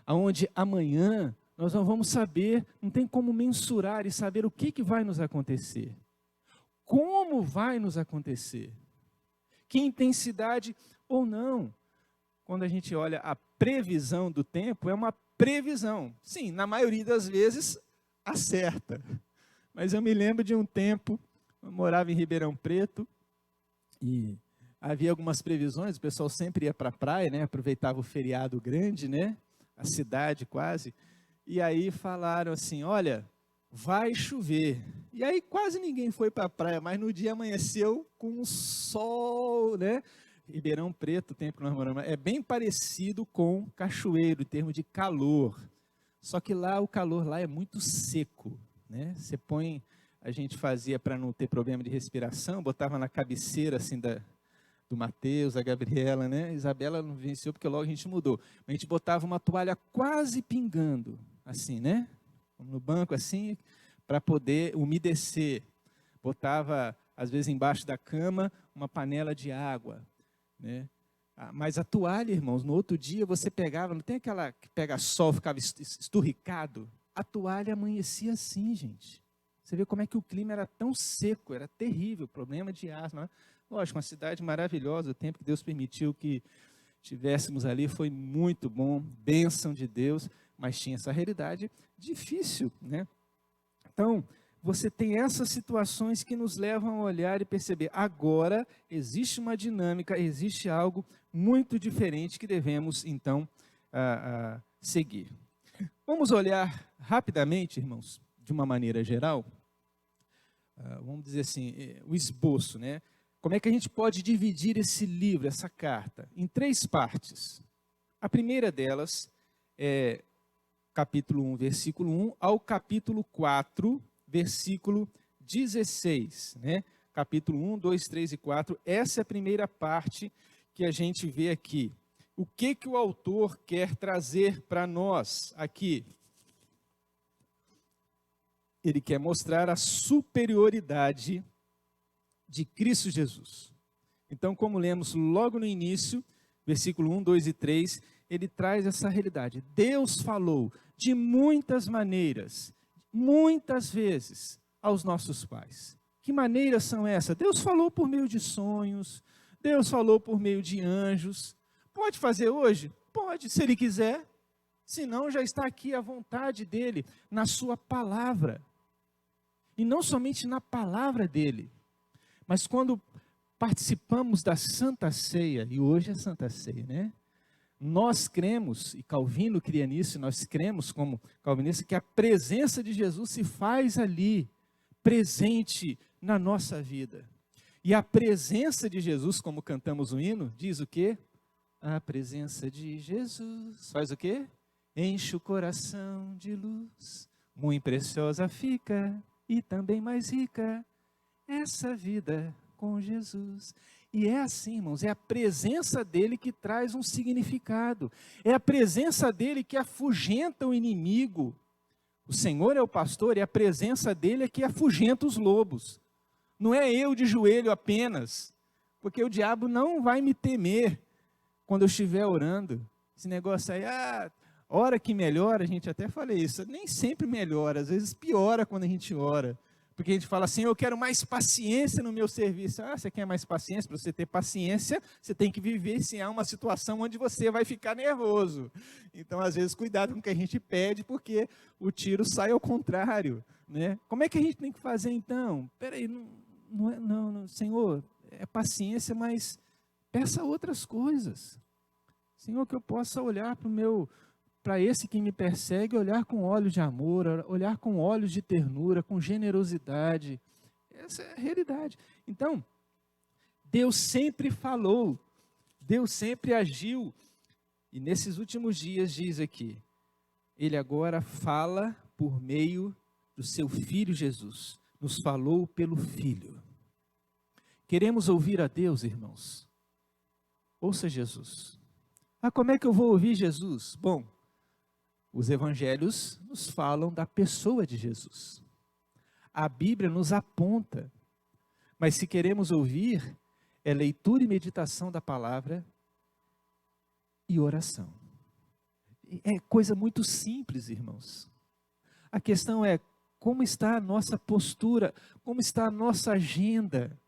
Onde amanhã nós não vamos saber, não tem como mensurar e saber o que vai nos acontecer. Como vai nos acontecer? Que intensidade ou não. Quando a gente olha a previsão do tempo, é uma previsão. Sim, na maioria das vezes acerta. Mas eu me lembro de um tempo, eu morava em Ribeirão Preto, e havia algumas previsões, o pessoal sempre ia para a praia, né? Aproveitava o feriado grande, né? A cidade quase. E aí falaram assim, olha, vai chover. E aí quase ninguém foi para a praia, mas no dia amanheceu com um sol, né? Ribeirão Preto, o tempo que nós moramos, é bem parecido com Cachoeiro, em termos de calor. Só que lá, o calor lá é muito seco, né? Você põe, a gente fazia para não ter problema de respiração, botava na cabeceira assim do Mateus, a Gabriela, né? A Isabela não venceu porque logo a gente mudou. A gente botava uma toalha quase pingando, assim, né? No banco assim, para poder umedecer. Botava, às vezes, embaixo da cama, uma panela de água, né? Mas a toalha, irmãos, no outro dia você pegava, não tem aquela que pega sol, ficava esturricado? A toalha amanhecia assim, gente. Você vê como é que o clima era tão seco, era terrível, problema de asma. Lógico, uma cidade maravilhosa, o tempo que Deus permitiu que tivéssemos ali foi muito bom, bênção de Deus, mas tinha essa realidade difícil, né? Então, você tem essas situações que nos levam a olhar e perceber, agora existe uma dinâmica, existe algo muito diferente que devemos, então, seguir. Vamos olhar rapidamente, irmãos, de uma maneira geral, vamos dizer assim, o esboço, né? Como é que a gente pode dividir esse livro, essa carta, em 3 partes? A primeira delas é capítulo 1, versículo 1, ao capítulo 4, versículo 16, né? Capítulo 1, 2, 3 e 4, essa é a primeira parte que a gente vê aqui. O que o autor quer trazer para nós aqui? Ele quer mostrar a superioridade de Cristo Jesus. Então, como lemos logo no início, versículo 1, 2 e 3, ele traz essa realidade. Deus falou de muitas maneiras, muitas vezes, aos nossos pais. Que maneiras são essas? Deus falou por meio de sonhos, Deus falou por meio de anjos. Pode fazer hoje? Pode, se Ele quiser. Se não, já está aqui a vontade dEle, na sua palavra. E não somente na palavra dEle, mas quando participamos da Santa Ceia, e hoje é Santa Ceia, né? Nós cremos, e Calvino cria nisso, nós cremos como calvinista, que a presença de Jesus se faz ali, presente na nossa vida. E a presença de Jesus, como cantamos o hino, diz o quê? A presença de Jesus faz o quê? Enche o coração de luz, muito preciosa fica e também mais rica essa vida com Jesus. E é assim, irmãos, é a presença dele que traz um significado. É a presença dele que afugenta o inimigo. O Senhor é o pastor e a presença dele é que afugenta os lobos. Não é eu de joelho apenas, porque o diabo não vai me temer quando eu estiver orando. Esse negócio aí, hora que melhora, a gente até fala isso, nem sempre melhora, às vezes piora quando a gente ora. Porque a gente fala assim, eu quero mais paciência no meu serviço. Você quer mais paciência? Para você ter paciência, você tem que vivenciar uma situação onde você vai ficar nervoso. Então, às vezes, cuidado com o que a gente pede, porque o tiro sai ao contrário, né? Como é que a gente tem que fazer, então? Peraí, não, Senhor, é paciência, mas peça outras coisas. Senhor, que eu possa olhar para esse que me persegue, olhar com olhos de amor, olhar com olhos de ternura, com generosidade. Essa é a realidade. Então, Deus sempre falou, Deus sempre agiu. E nesses últimos dias diz aqui, Ele agora fala por meio do seu Filho Jesus. Nos falou pelo Filho. Queremos ouvir a Deus, irmãos? Ouça Jesus. Como é que eu vou ouvir Jesus? Bom, os evangelhos nos falam da pessoa de Jesus. A Bíblia nos aponta. Mas se queremos ouvir, é leitura e meditação da palavra e oração. É coisa muito simples, irmãos. A questão é como está a nossa postura, como está a nossa agenda.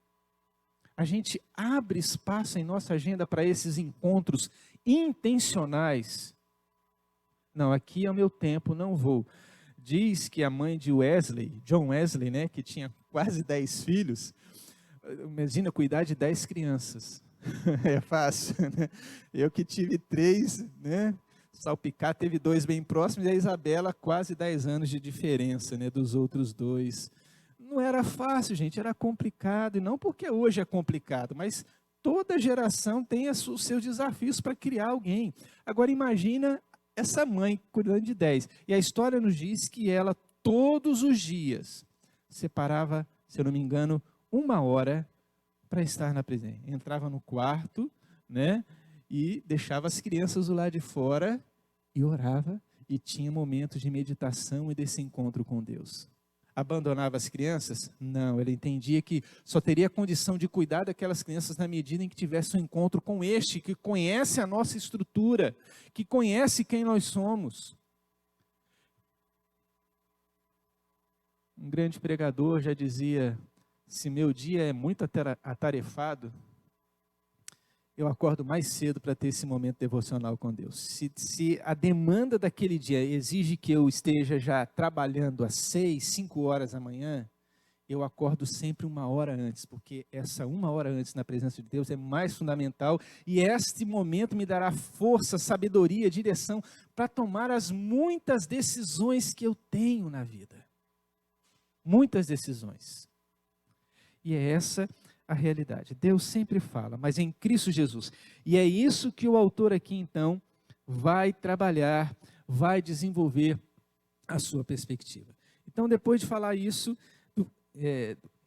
A gente abre espaço em nossa agenda para esses encontros intencionais. Não, aqui é o meu tempo, não vou. Diz que a mãe de Wesley, John Wesley, né, que tinha quase 10 filhos, imagina cuidar de 10 crianças. É fácil, né? Eu que tive 3, né? Salpicar teve 2 bem próximos, e a Isabela quase 10 anos de diferença, né, dos outros 2. Não era fácil, gente, era complicado, e não porque hoje é complicado, mas toda geração tem os seus desafios para criar alguém. Agora imagina essa mãe cuidando de 10. E a história nos diz que ela, todos os dias, separava, se eu não me engano, 1 hora para estar na presença. Entrava no quarto, né, e deixava as crianças do lado de fora e orava e tinha momentos de meditação e desse encontro com Deus. Abandonava as crianças? Não, ele entendia que só teria condição de cuidar daquelas crianças na medida em que tivesse um encontro com este, que conhece a nossa estrutura, que conhece quem nós somos. Um grande pregador já dizia: se meu dia é muito atarefado, eu acordo mais cedo para ter esse momento devocional com Deus. Se a demanda daquele dia exige que eu esteja já trabalhando às 6, 5 horas da manhã, eu acordo sempre 1 hora antes, porque essa 1 hora antes na presença de Deus é mais fundamental, e este momento me dará força, sabedoria, direção para tomar as muitas decisões que eu tenho na vida. Muitas decisões. E é essa a realidade. Deus sempre fala, mas em Cristo Jesus. E é isso que o autor aqui, então, vai trabalhar, vai desenvolver a sua perspectiva. Então, depois de falar isso, no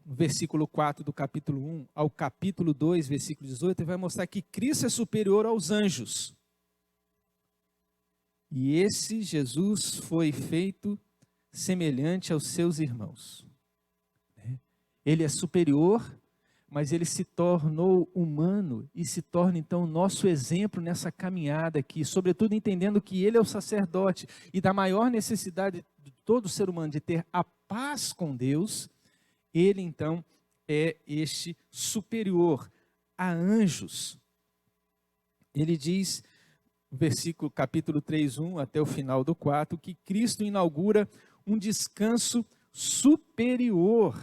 versículo 4 do capítulo 1 ao capítulo 2, versículo 18, ele vai mostrar que Cristo é superior aos anjos. E esse Jesus foi feito semelhante aos seus irmãos. Ele é superior, mas ele se tornou humano e se torna então nosso exemplo nessa caminhada aqui, sobretudo entendendo que ele é o sacerdote e da maior necessidade de todo ser humano de ter a paz com Deus, ele então é este superior a anjos. Ele diz, versículo capítulo 3:1 até o final do 4, que Cristo inaugura um descanso superior.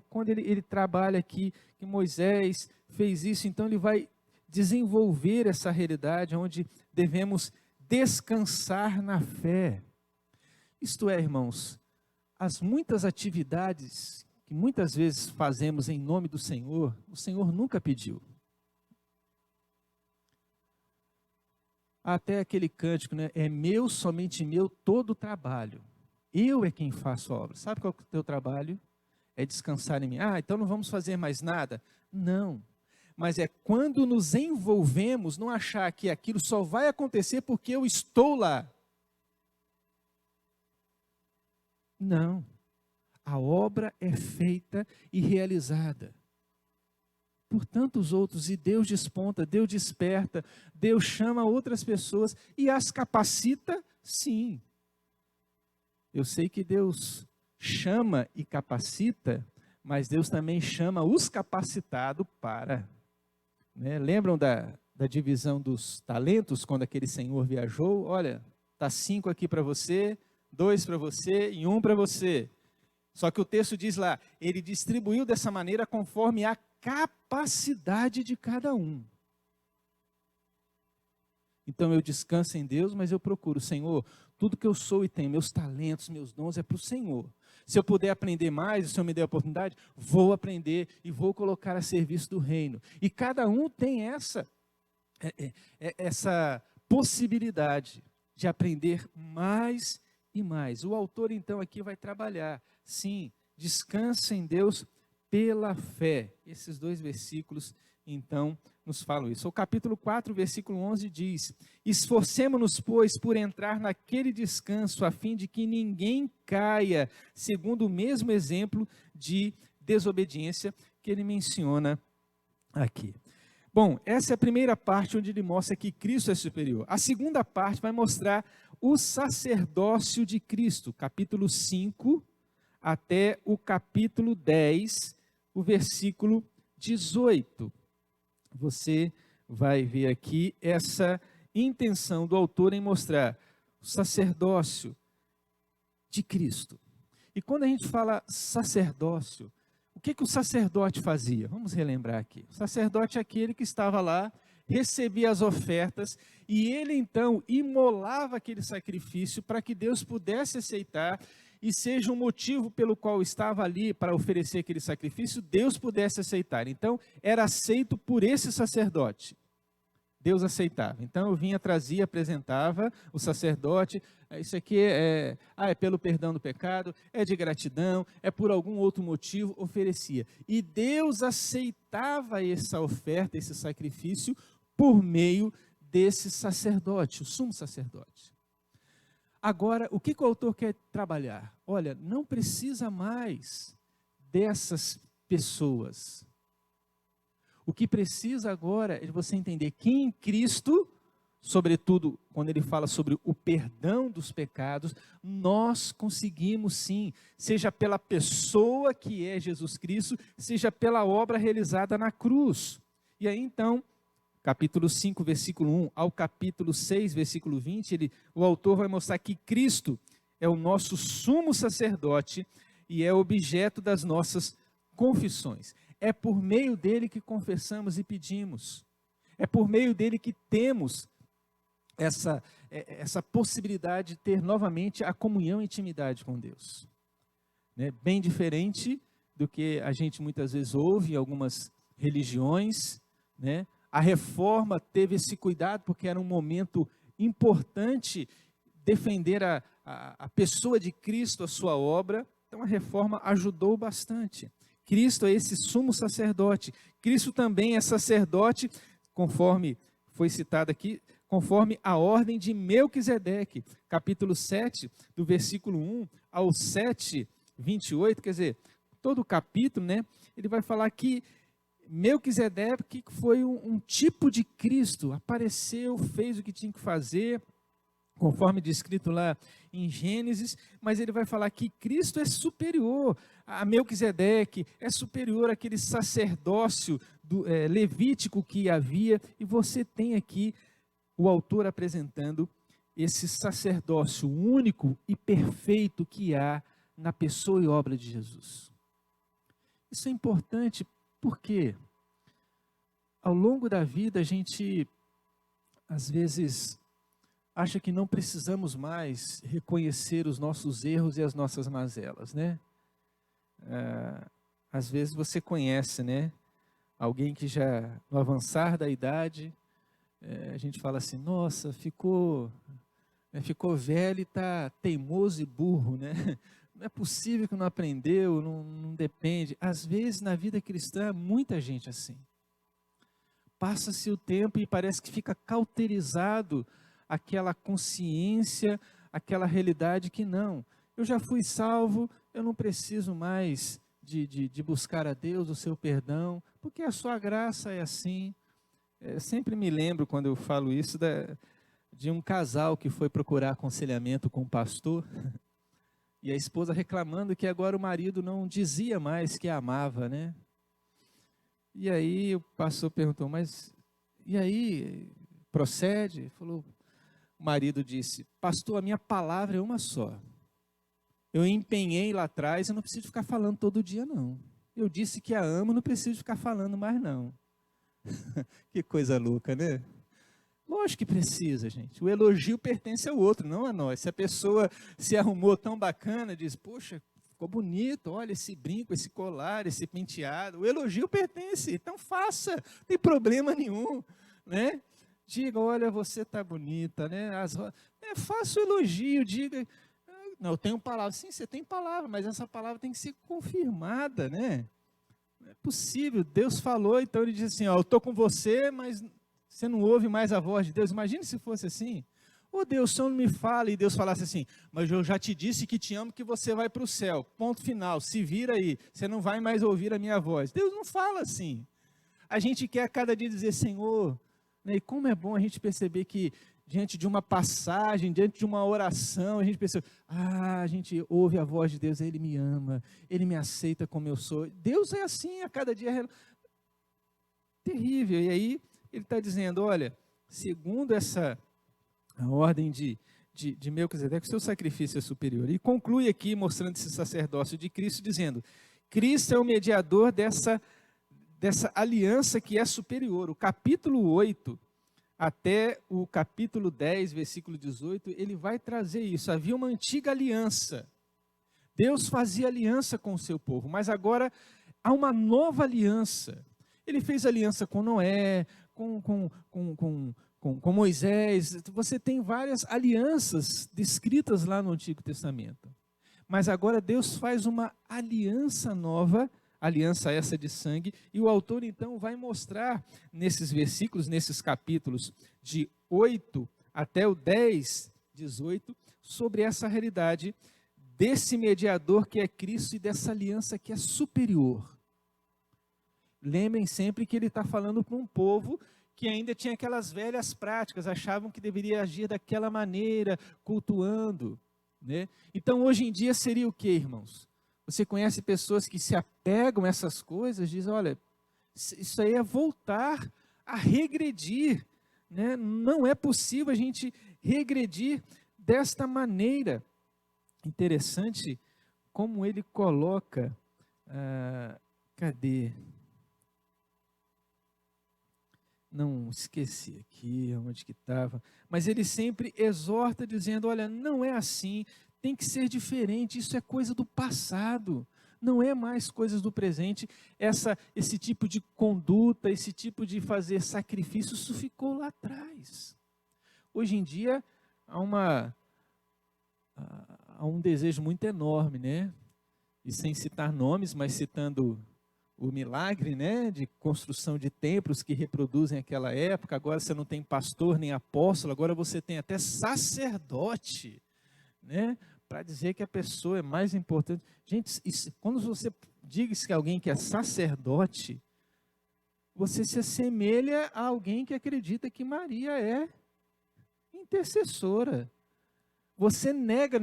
Quando ele trabalha aqui, que Moisés fez isso, então ele vai desenvolver essa realidade onde devemos descansar na fé. Isto é, irmãos, as muitas atividades que muitas vezes fazemos em nome do Senhor, o Senhor nunca pediu. Até aquele cântico, é meu, somente meu, todo o trabalho. Eu é quem faço a obra. Sabe qual é o teu trabalho? É descansar em mim. Então não vamos fazer mais nada? Não. Mas é quando nos envolvemos, não achar que aquilo só vai acontecer porque eu estou lá. Não. A obra é feita e realizada por tantos outros, e Deus desponta, Deus desperta, Deus chama outras pessoas e as capacita, sim. Eu sei que Deus chama e capacita, mas Deus também chama os capacitados para. Lembram da divisão dos talentos, quando aquele senhor viajou? Olha, está 5 aqui para você, 2 para você e 1 para você. Só que o texto diz lá, ele distribuiu dessa maneira conforme a capacidade de cada um. Então eu descanso em Deus, mas eu procuro, Senhor, tudo que eu sou e tenho, meus talentos, meus dons é para o Senhor. Se eu puder aprender mais, se o Senhor me der a oportunidade, vou aprender e vou colocar a serviço do reino. E cada um tem essa possibilidade de aprender mais e mais. O autor então aqui vai trabalhar, sim, descansa em Deus pela fé. Esses 2 versículos então nos falam isso. O capítulo 4, versículo 11 diz: esforcemo-nos, pois, por entrar naquele descanso, a fim de que ninguém caia, segundo o mesmo exemplo de desobediência que ele menciona aqui. Bom, essa é a primeira parte onde ele mostra que Cristo é superior. A segunda parte vai mostrar o sacerdócio de Cristo, capítulo 5 até o capítulo 10, o versículo 18. Você vai ver aqui essa intenção do autor em mostrar o sacerdócio de Cristo. E quando a gente fala sacerdócio, o que o sacerdote fazia? Vamos relembrar aqui. O sacerdote é aquele que estava lá, recebia as ofertas e ele então imolava aquele sacrifício para que Deus pudesse aceitar e seja um motivo pelo qual estava ali para oferecer aquele sacrifício, Deus pudesse aceitar. Então, era aceito por esse sacerdote. Deus aceitava. Então, eu vinha, trazia, apresentava o sacerdote. Isso aqui é pelo perdão do pecado, é de gratidão, é por algum outro motivo, oferecia. E Deus aceitava essa oferta, esse sacrifício, por meio desse sacerdote, o sumo sacerdote. Agora, o que o autor quer trabalhar? Olha, não precisa mais dessas pessoas. O que precisa agora é você entender que em Cristo sobretudo quando ele fala sobre o perdão dos pecados, nós conseguimos sim, seja pela pessoa que é Jesus Cristo, seja pela obra realizada na cruz. E aí então, capítulo 5, versículo 1 ao capítulo 6, versículo 20, o autor vai mostrar que Cristo é o nosso sumo sacerdote e é objeto das nossas confissões. É por meio dele que confessamos e pedimos. É por meio dele que temos essa possibilidade de ter novamente a comunhão e intimidade com Deus. Né? Bem diferente do que a gente muitas vezes ouve em algumas religiões, né? A reforma teve esse cuidado porque era um momento importante defender a pessoa de Cristo, a sua obra. Então a reforma ajudou bastante. Cristo é esse sumo sacerdote. Cristo também é sacerdote, conforme foi citado aqui, conforme a ordem de Melquisedeque, capítulo 7, do versículo 1 ao 7, 28, quer dizer, todo o capítulo, né, ele vai falar que Melquisedeque foi um tipo de Cristo, apareceu, fez o que tinha que fazer, conforme descrito lá em Gênesis, mas ele vai falar que Cristo é superior a Melquisedeque, é superior àquele sacerdócio levítico que havia, e você tem aqui o autor apresentando esse sacerdócio único e perfeito que há na pessoa e obra de Jesus. Isso é importante porque ao longo da vida a gente, às vezes, acha que não precisamos mais reconhecer os nossos erros e as nossas mazelas, né? Às vezes você conhece, né? Alguém que já, no avançar da idade, a gente fala assim, nossa, ficou velho e está teimoso e burro, né? Não é possível que não aprendeu, não depende. Às vezes, na vida cristã, muita gente assim. Passa-se o tempo e parece que fica cauterizado aquela consciência, aquela realidade que não. Eu já fui salvo, eu não preciso mais de buscar a Deus o seu perdão, porque a sua graça é assim. Sempre me lembro, quando eu falo isso, de um casal que foi procurar aconselhamento com o pastor, e a esposa reclamando que agora o marido não dizia mais que a amava, né? E aí o pastor perguntou, mas e aí, procede? Falou, o marido disse, pastor, a minha palavra é uma só. Eu empenhei lá atrás, eu não preciso ficar falando todo dia, não. Eu disse que a amo, não preciso ficar falando mais, não. Que coisa louca, né? Lógico que precisa, gente. O elogio pertence ao outro, não a nós. Se a pessoa se arrumou tão bacana, diz, poxa, ficou bonito, olha esse brinco, esse colar, esse penteado. O elogio pertence, então faça, não tem problema nenhum, né? Diga, olha, você está bonita, né? Faça o elogio, diga, não, eu tenho palavra. Sim, você tem palavra, mas essa palavra tem que ser confirmada, né? Não é possível, Deus falou, então ele diz assim, ó, eu estou com você, mas você não ouve mais a voz de Deus. Imagine se fosse assim. Ô Deus, o Senhor não me fala, e Deus falasse assim, mas eu já te disse que te amo, que você vai para o céu, ponto final, se vira aí, você não vai mais ouvir a minha voz. Deus não fala assim. A gente quer a cada dia dizer, Senhor, né, e como é bom a gente perceber que diante de uma passagem, diante de uma oração, a gente percebe, a gente ouve a voz de Deus, Ele me ama, Ele me aceita como eu sou. Deus é assim, a cada dia terrível. E aí ele está dizendo, olha, segundo a ordem de Melquisedeque, o seu sacrifício é superior. E conclui aqui, mostrando esse sacerdócio de Cristo, dizendo, Cristo é o mediador dessa aliança que é superior. O capítulo 8, até o capítulo 10, versículo 18, ele vai trazer isso. Havia uma antiga aliança. Deus fazia aliança com o seu povo, mas agora há uma nova aliança. Ele fez aliança com Noé, com Moisés. Você tem várias alianças descritas lá no Antigo Testamento. Mas agora Deus faz uma aliança nova, aliança essa de sangue, e o autor então vai mostrar nesses versículos, nesses capítulos de 8 até o 10, 18, sobre essa realidade desse mediador que é Cristo e dessa aliança que é superior. Lembrem sempre que ele está falando para um povo que ainda tinha aquelas velhas práticas, achavam que deveria agir daquela maneira, cultuando, né? Então, hoje em dia seria o que, irmãos? Você conhece pessoas que se apegam a essas coisas, dizem, olha, isso aí é voltar a regredir, né? Não é possível a gente regredir desta maneira. Interessante como ele coloca, cadê? Não, esqueci aqui onde que estava, mas ele sempre exorta dizendo, olha, não é assim, tem que ser diferente, isso é coisa do passado, não é mais coisas do presente, esse tipo de conduta, esse tipo de fazer sacrifício, isso ficou lá atrás. Hoje em dia, há um desejo muito enorme, né? E sem citar nomes, mas citando o milagre, né, de construção de templos que reproduzem aquela época. Agora você não tem pastor nem apóstolo, agora você tem até sacerdote, né, para dizer que a pessoa é mais importante. Gente, quando você diz que alguém que é sacerdote, você se assemelha a alguém que acredita que Maria é intercessora. Você nega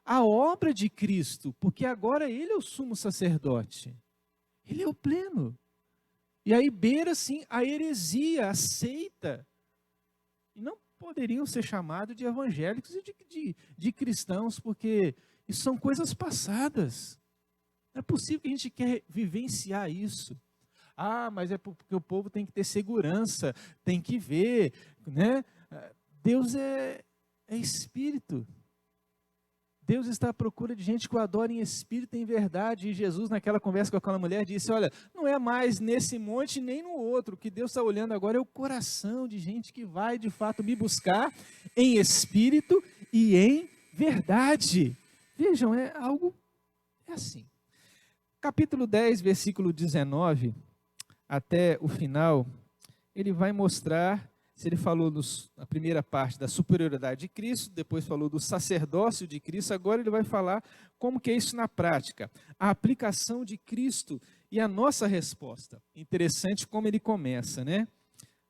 a obra de Cristo, porque agora ele é o sumo sacerdote. Ele é o pleno. E aí beira, sim, a heresia, a seita. E não poderiam ser chamados de evangélicos e de cristãos, porque isso são coisas passadas. Não é possível que a gente quer vivenciar isso. Ah, mas é porque o povo tem que ter segurança, tem que ver, né? Deus é espírito. Deus está à procura de gente que o adore em espírito e em verdade. E Jesus, naquela conversa com aquela mulher, disse, olha, não é mais nesse monte nem no outro. O que Deus está olhando agora é o coração de gente que vai, de fato, me buscar em espírito e em verdade. Vejam, é assim. Capítulo 10, versículo 19, até o final, ele vai mostrar. Se ele falou na primeira parte da superioridade de Cristo, depois falou do sacerdócio de Cristo, agora ele vai falar como que é isso na prática. A aplicação de Cristo e a nossa resposta. Interessante como ele começa, né?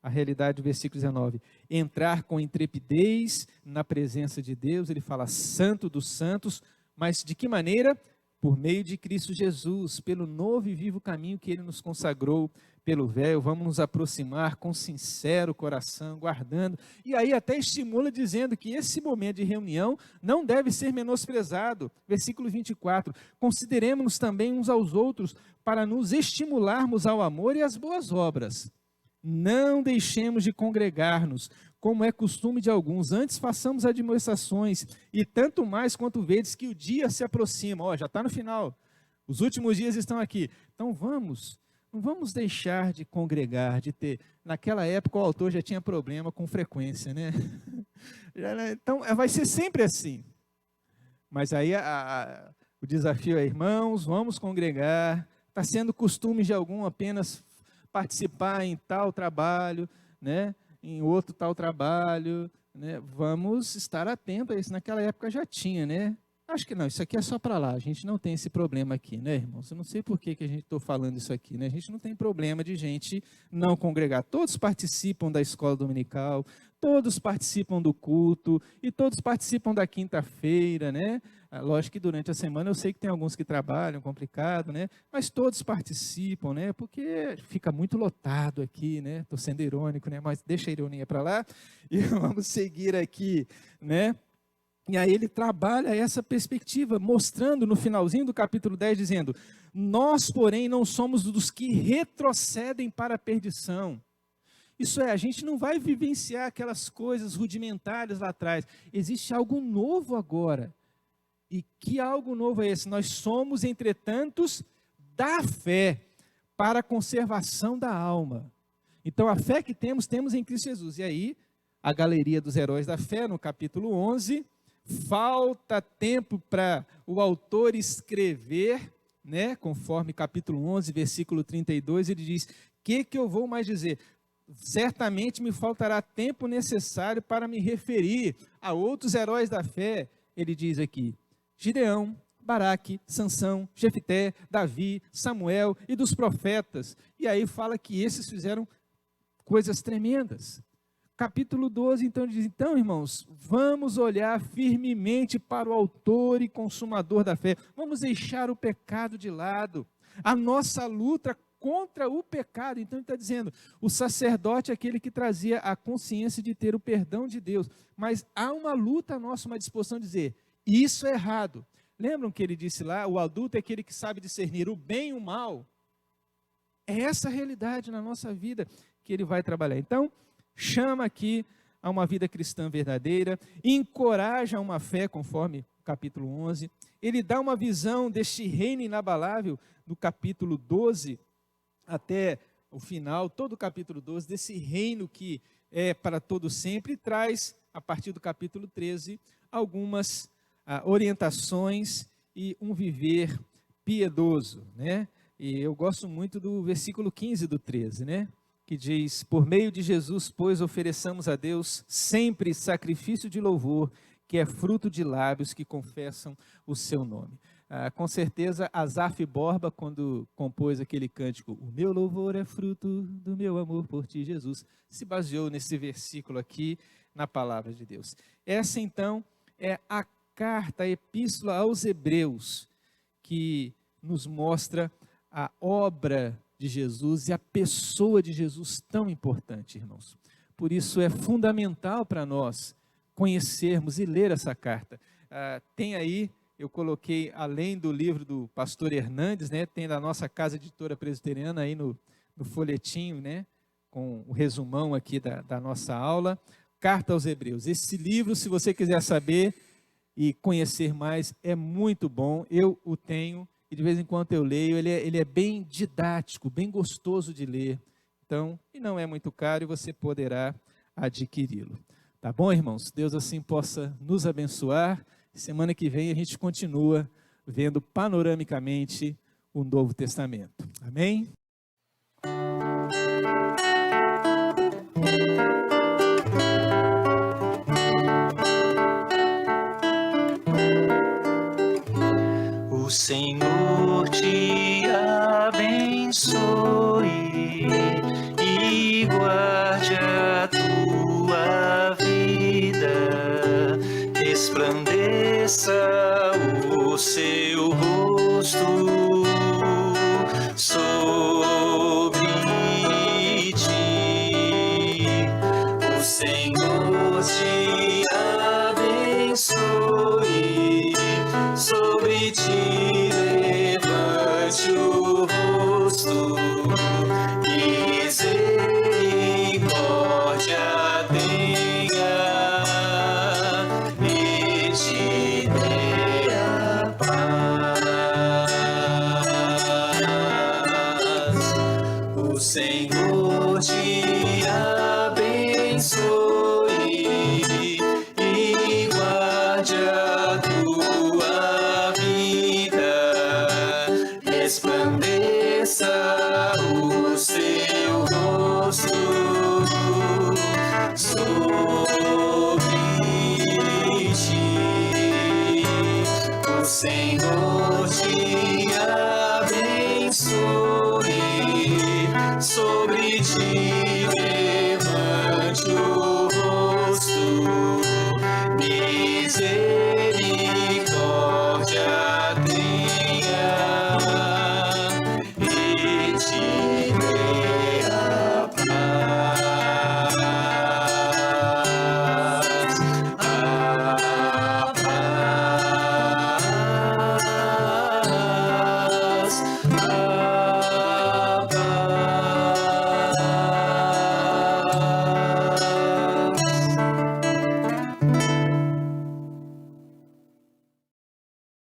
A realidade do versículo 19. Entrar com intrepidez na presença de Deus, ele fala santo dos santos, mas de que maneira? Por meio de Cristo Jesus, pelo novo e vivo caminho que ele nos consagrou, pelo véu, vamos nos aproximar com sincero coração, guardando. E aí até estimula dizendo que esse momento de reunião não deve ser menosprezado. Versículo 24, consideremos-nos também uns aos outros para nos estimularmos ao amor e às boas obras. Não deixemos de congregar-nos, como é costume de alguns, antes façamos admoestações, e tanto mais quanto vedes que o dia se aproxima. Já está no final, os últimos dias estão aqui. Então não vamos deixar de congregar, de ter. Naquela época o autor já tinha problema com frequência, né? Então vai ser sempre assim. Mas aí o desafio é, irmãos, vamos congregar. Está sendo costume de algum apenas participar em tal trabalho, né? Em outro tal trabalho, né? Vamos estar atentos a isso. Naquela época já tinha, né? Acho que não, isso aqui é só para lá, a gente não tem esse problema aqui, né, irmãos? Eu não sei por que a gente está falando isso aqui, né? A gente não tem problema de gente não congregar. Todos participam da escola dominical, todos participam do culto, e todos participam da quinta-feira, né? Lógico que durante a semana eu sei que tem alguns que trabalham, complicado, né? Mas todos participam, né? Porque fica muito lotado aqui, né? Estou sendo irônico, né? Mas deixa a ironia para lá e vamos seguir aqui, né? E aí ele trabalha essa perspectiva, mostrando no finalzinho do capítulo 10, dizendo, nós, porém, não somos dos que retrocedem para a perdição. Isso é, a gente não vai vivenciar aquelas coisas rudimentares lá atrás. Existe algo novo agora. E que algo novo é esse? Nós somos, entretanto, da fé para a conservação da alma. Então, a fé que temos em Cristo Jesus. E aí, a galeria dos heróis da fé, no capítulo 11... falta tempo para o autor escrever, né? Conforme capítulo 11, versículo 32, ele diz, que eu vou mais dizer? Certamente me faltará tempo necessário para me referir a outros heróis da fé. Ele diz aqui, Gideão, Baraque, Sansão, Jefté, Davi, Samuel e dos profetas. E aí fala que esses fizeram coisas tremendas. Capítulo 12, então, diz: então, irmãos, vamos olhar firmemente para o autor e consumador da fé. Vamos deixar o pecado de lado. A nossa luta contra o pecado. Então, ele está dizendo, o sacerdote é aquele que trazia a consciência de ter o perdão de Deus. Mas há uma luta nossa, uma disposição de dizer, isso é errado. Lembram que ele disse lá, o adulto é aquele que sabe discernir o bem e o mal? É essa a realidade na nossa vida que ele vai trabalhar. Então, chama aqui a uma vida cristã verdadeira, encoraja uma fé, conforme o capítulo 11. Ele dá uma visão deste reino inabalável, do capítulo 12 até o final, todo o capítulo 12, desse reino que é para todo sempre, e traz, a partir do capítulo 13, algumas orientações e um viver piedoso, né? E eu gosto muito do versículo 15 do 13, né? Que diz, por meio de Jesus, pois, ofereçamos a Deus sempre sacrifício de louvor, que é fruto de lábios que confessam o seu nome. Com certeza, Asaf Borba, quando compôs aquele cântico, o meu louvor é fruto do meu amor por ti, Jesus, se baseou nesse versículo aqui, na palavra de Deus. Essa, então, é a carta, a epístola aos Hebreus, que nos mostra a obra de Jesus e a pessoa de Jesus tão importante, irmãos. Por isso é fundamental para nós conhecermos e ler essa carta. Tem aí, eu coloquei, além do livro do pastor Hernandes, né, tem da nossa Casa Editora Presbiteriana aí no folhetinho, né, com o resumão aqui da nossa aula, Carta aos Hebreus. Esse livro, se você quiser saber e conhecer mais, é muito bom, eu o tenho, e de vez em quando eu leio, ele é bem didático, bem gostoso de ler, então, e não é muito caro, e você poderá adquiri-lo. Tá bom, irmãos? Deus assim possa nos abençoar. Semana que vem a gente continua vendo panoramicamente o Novo Testamento. Amém? O Senhor te abençoe e guarde a tua vida, resplandeça o seu rosto sobre ti. O Senhor te abençoe, sobre ti levante o rosto, misericórdia tenha e te dê a paz. O Senhor te abençoe e guarde a tua vida, resplandeça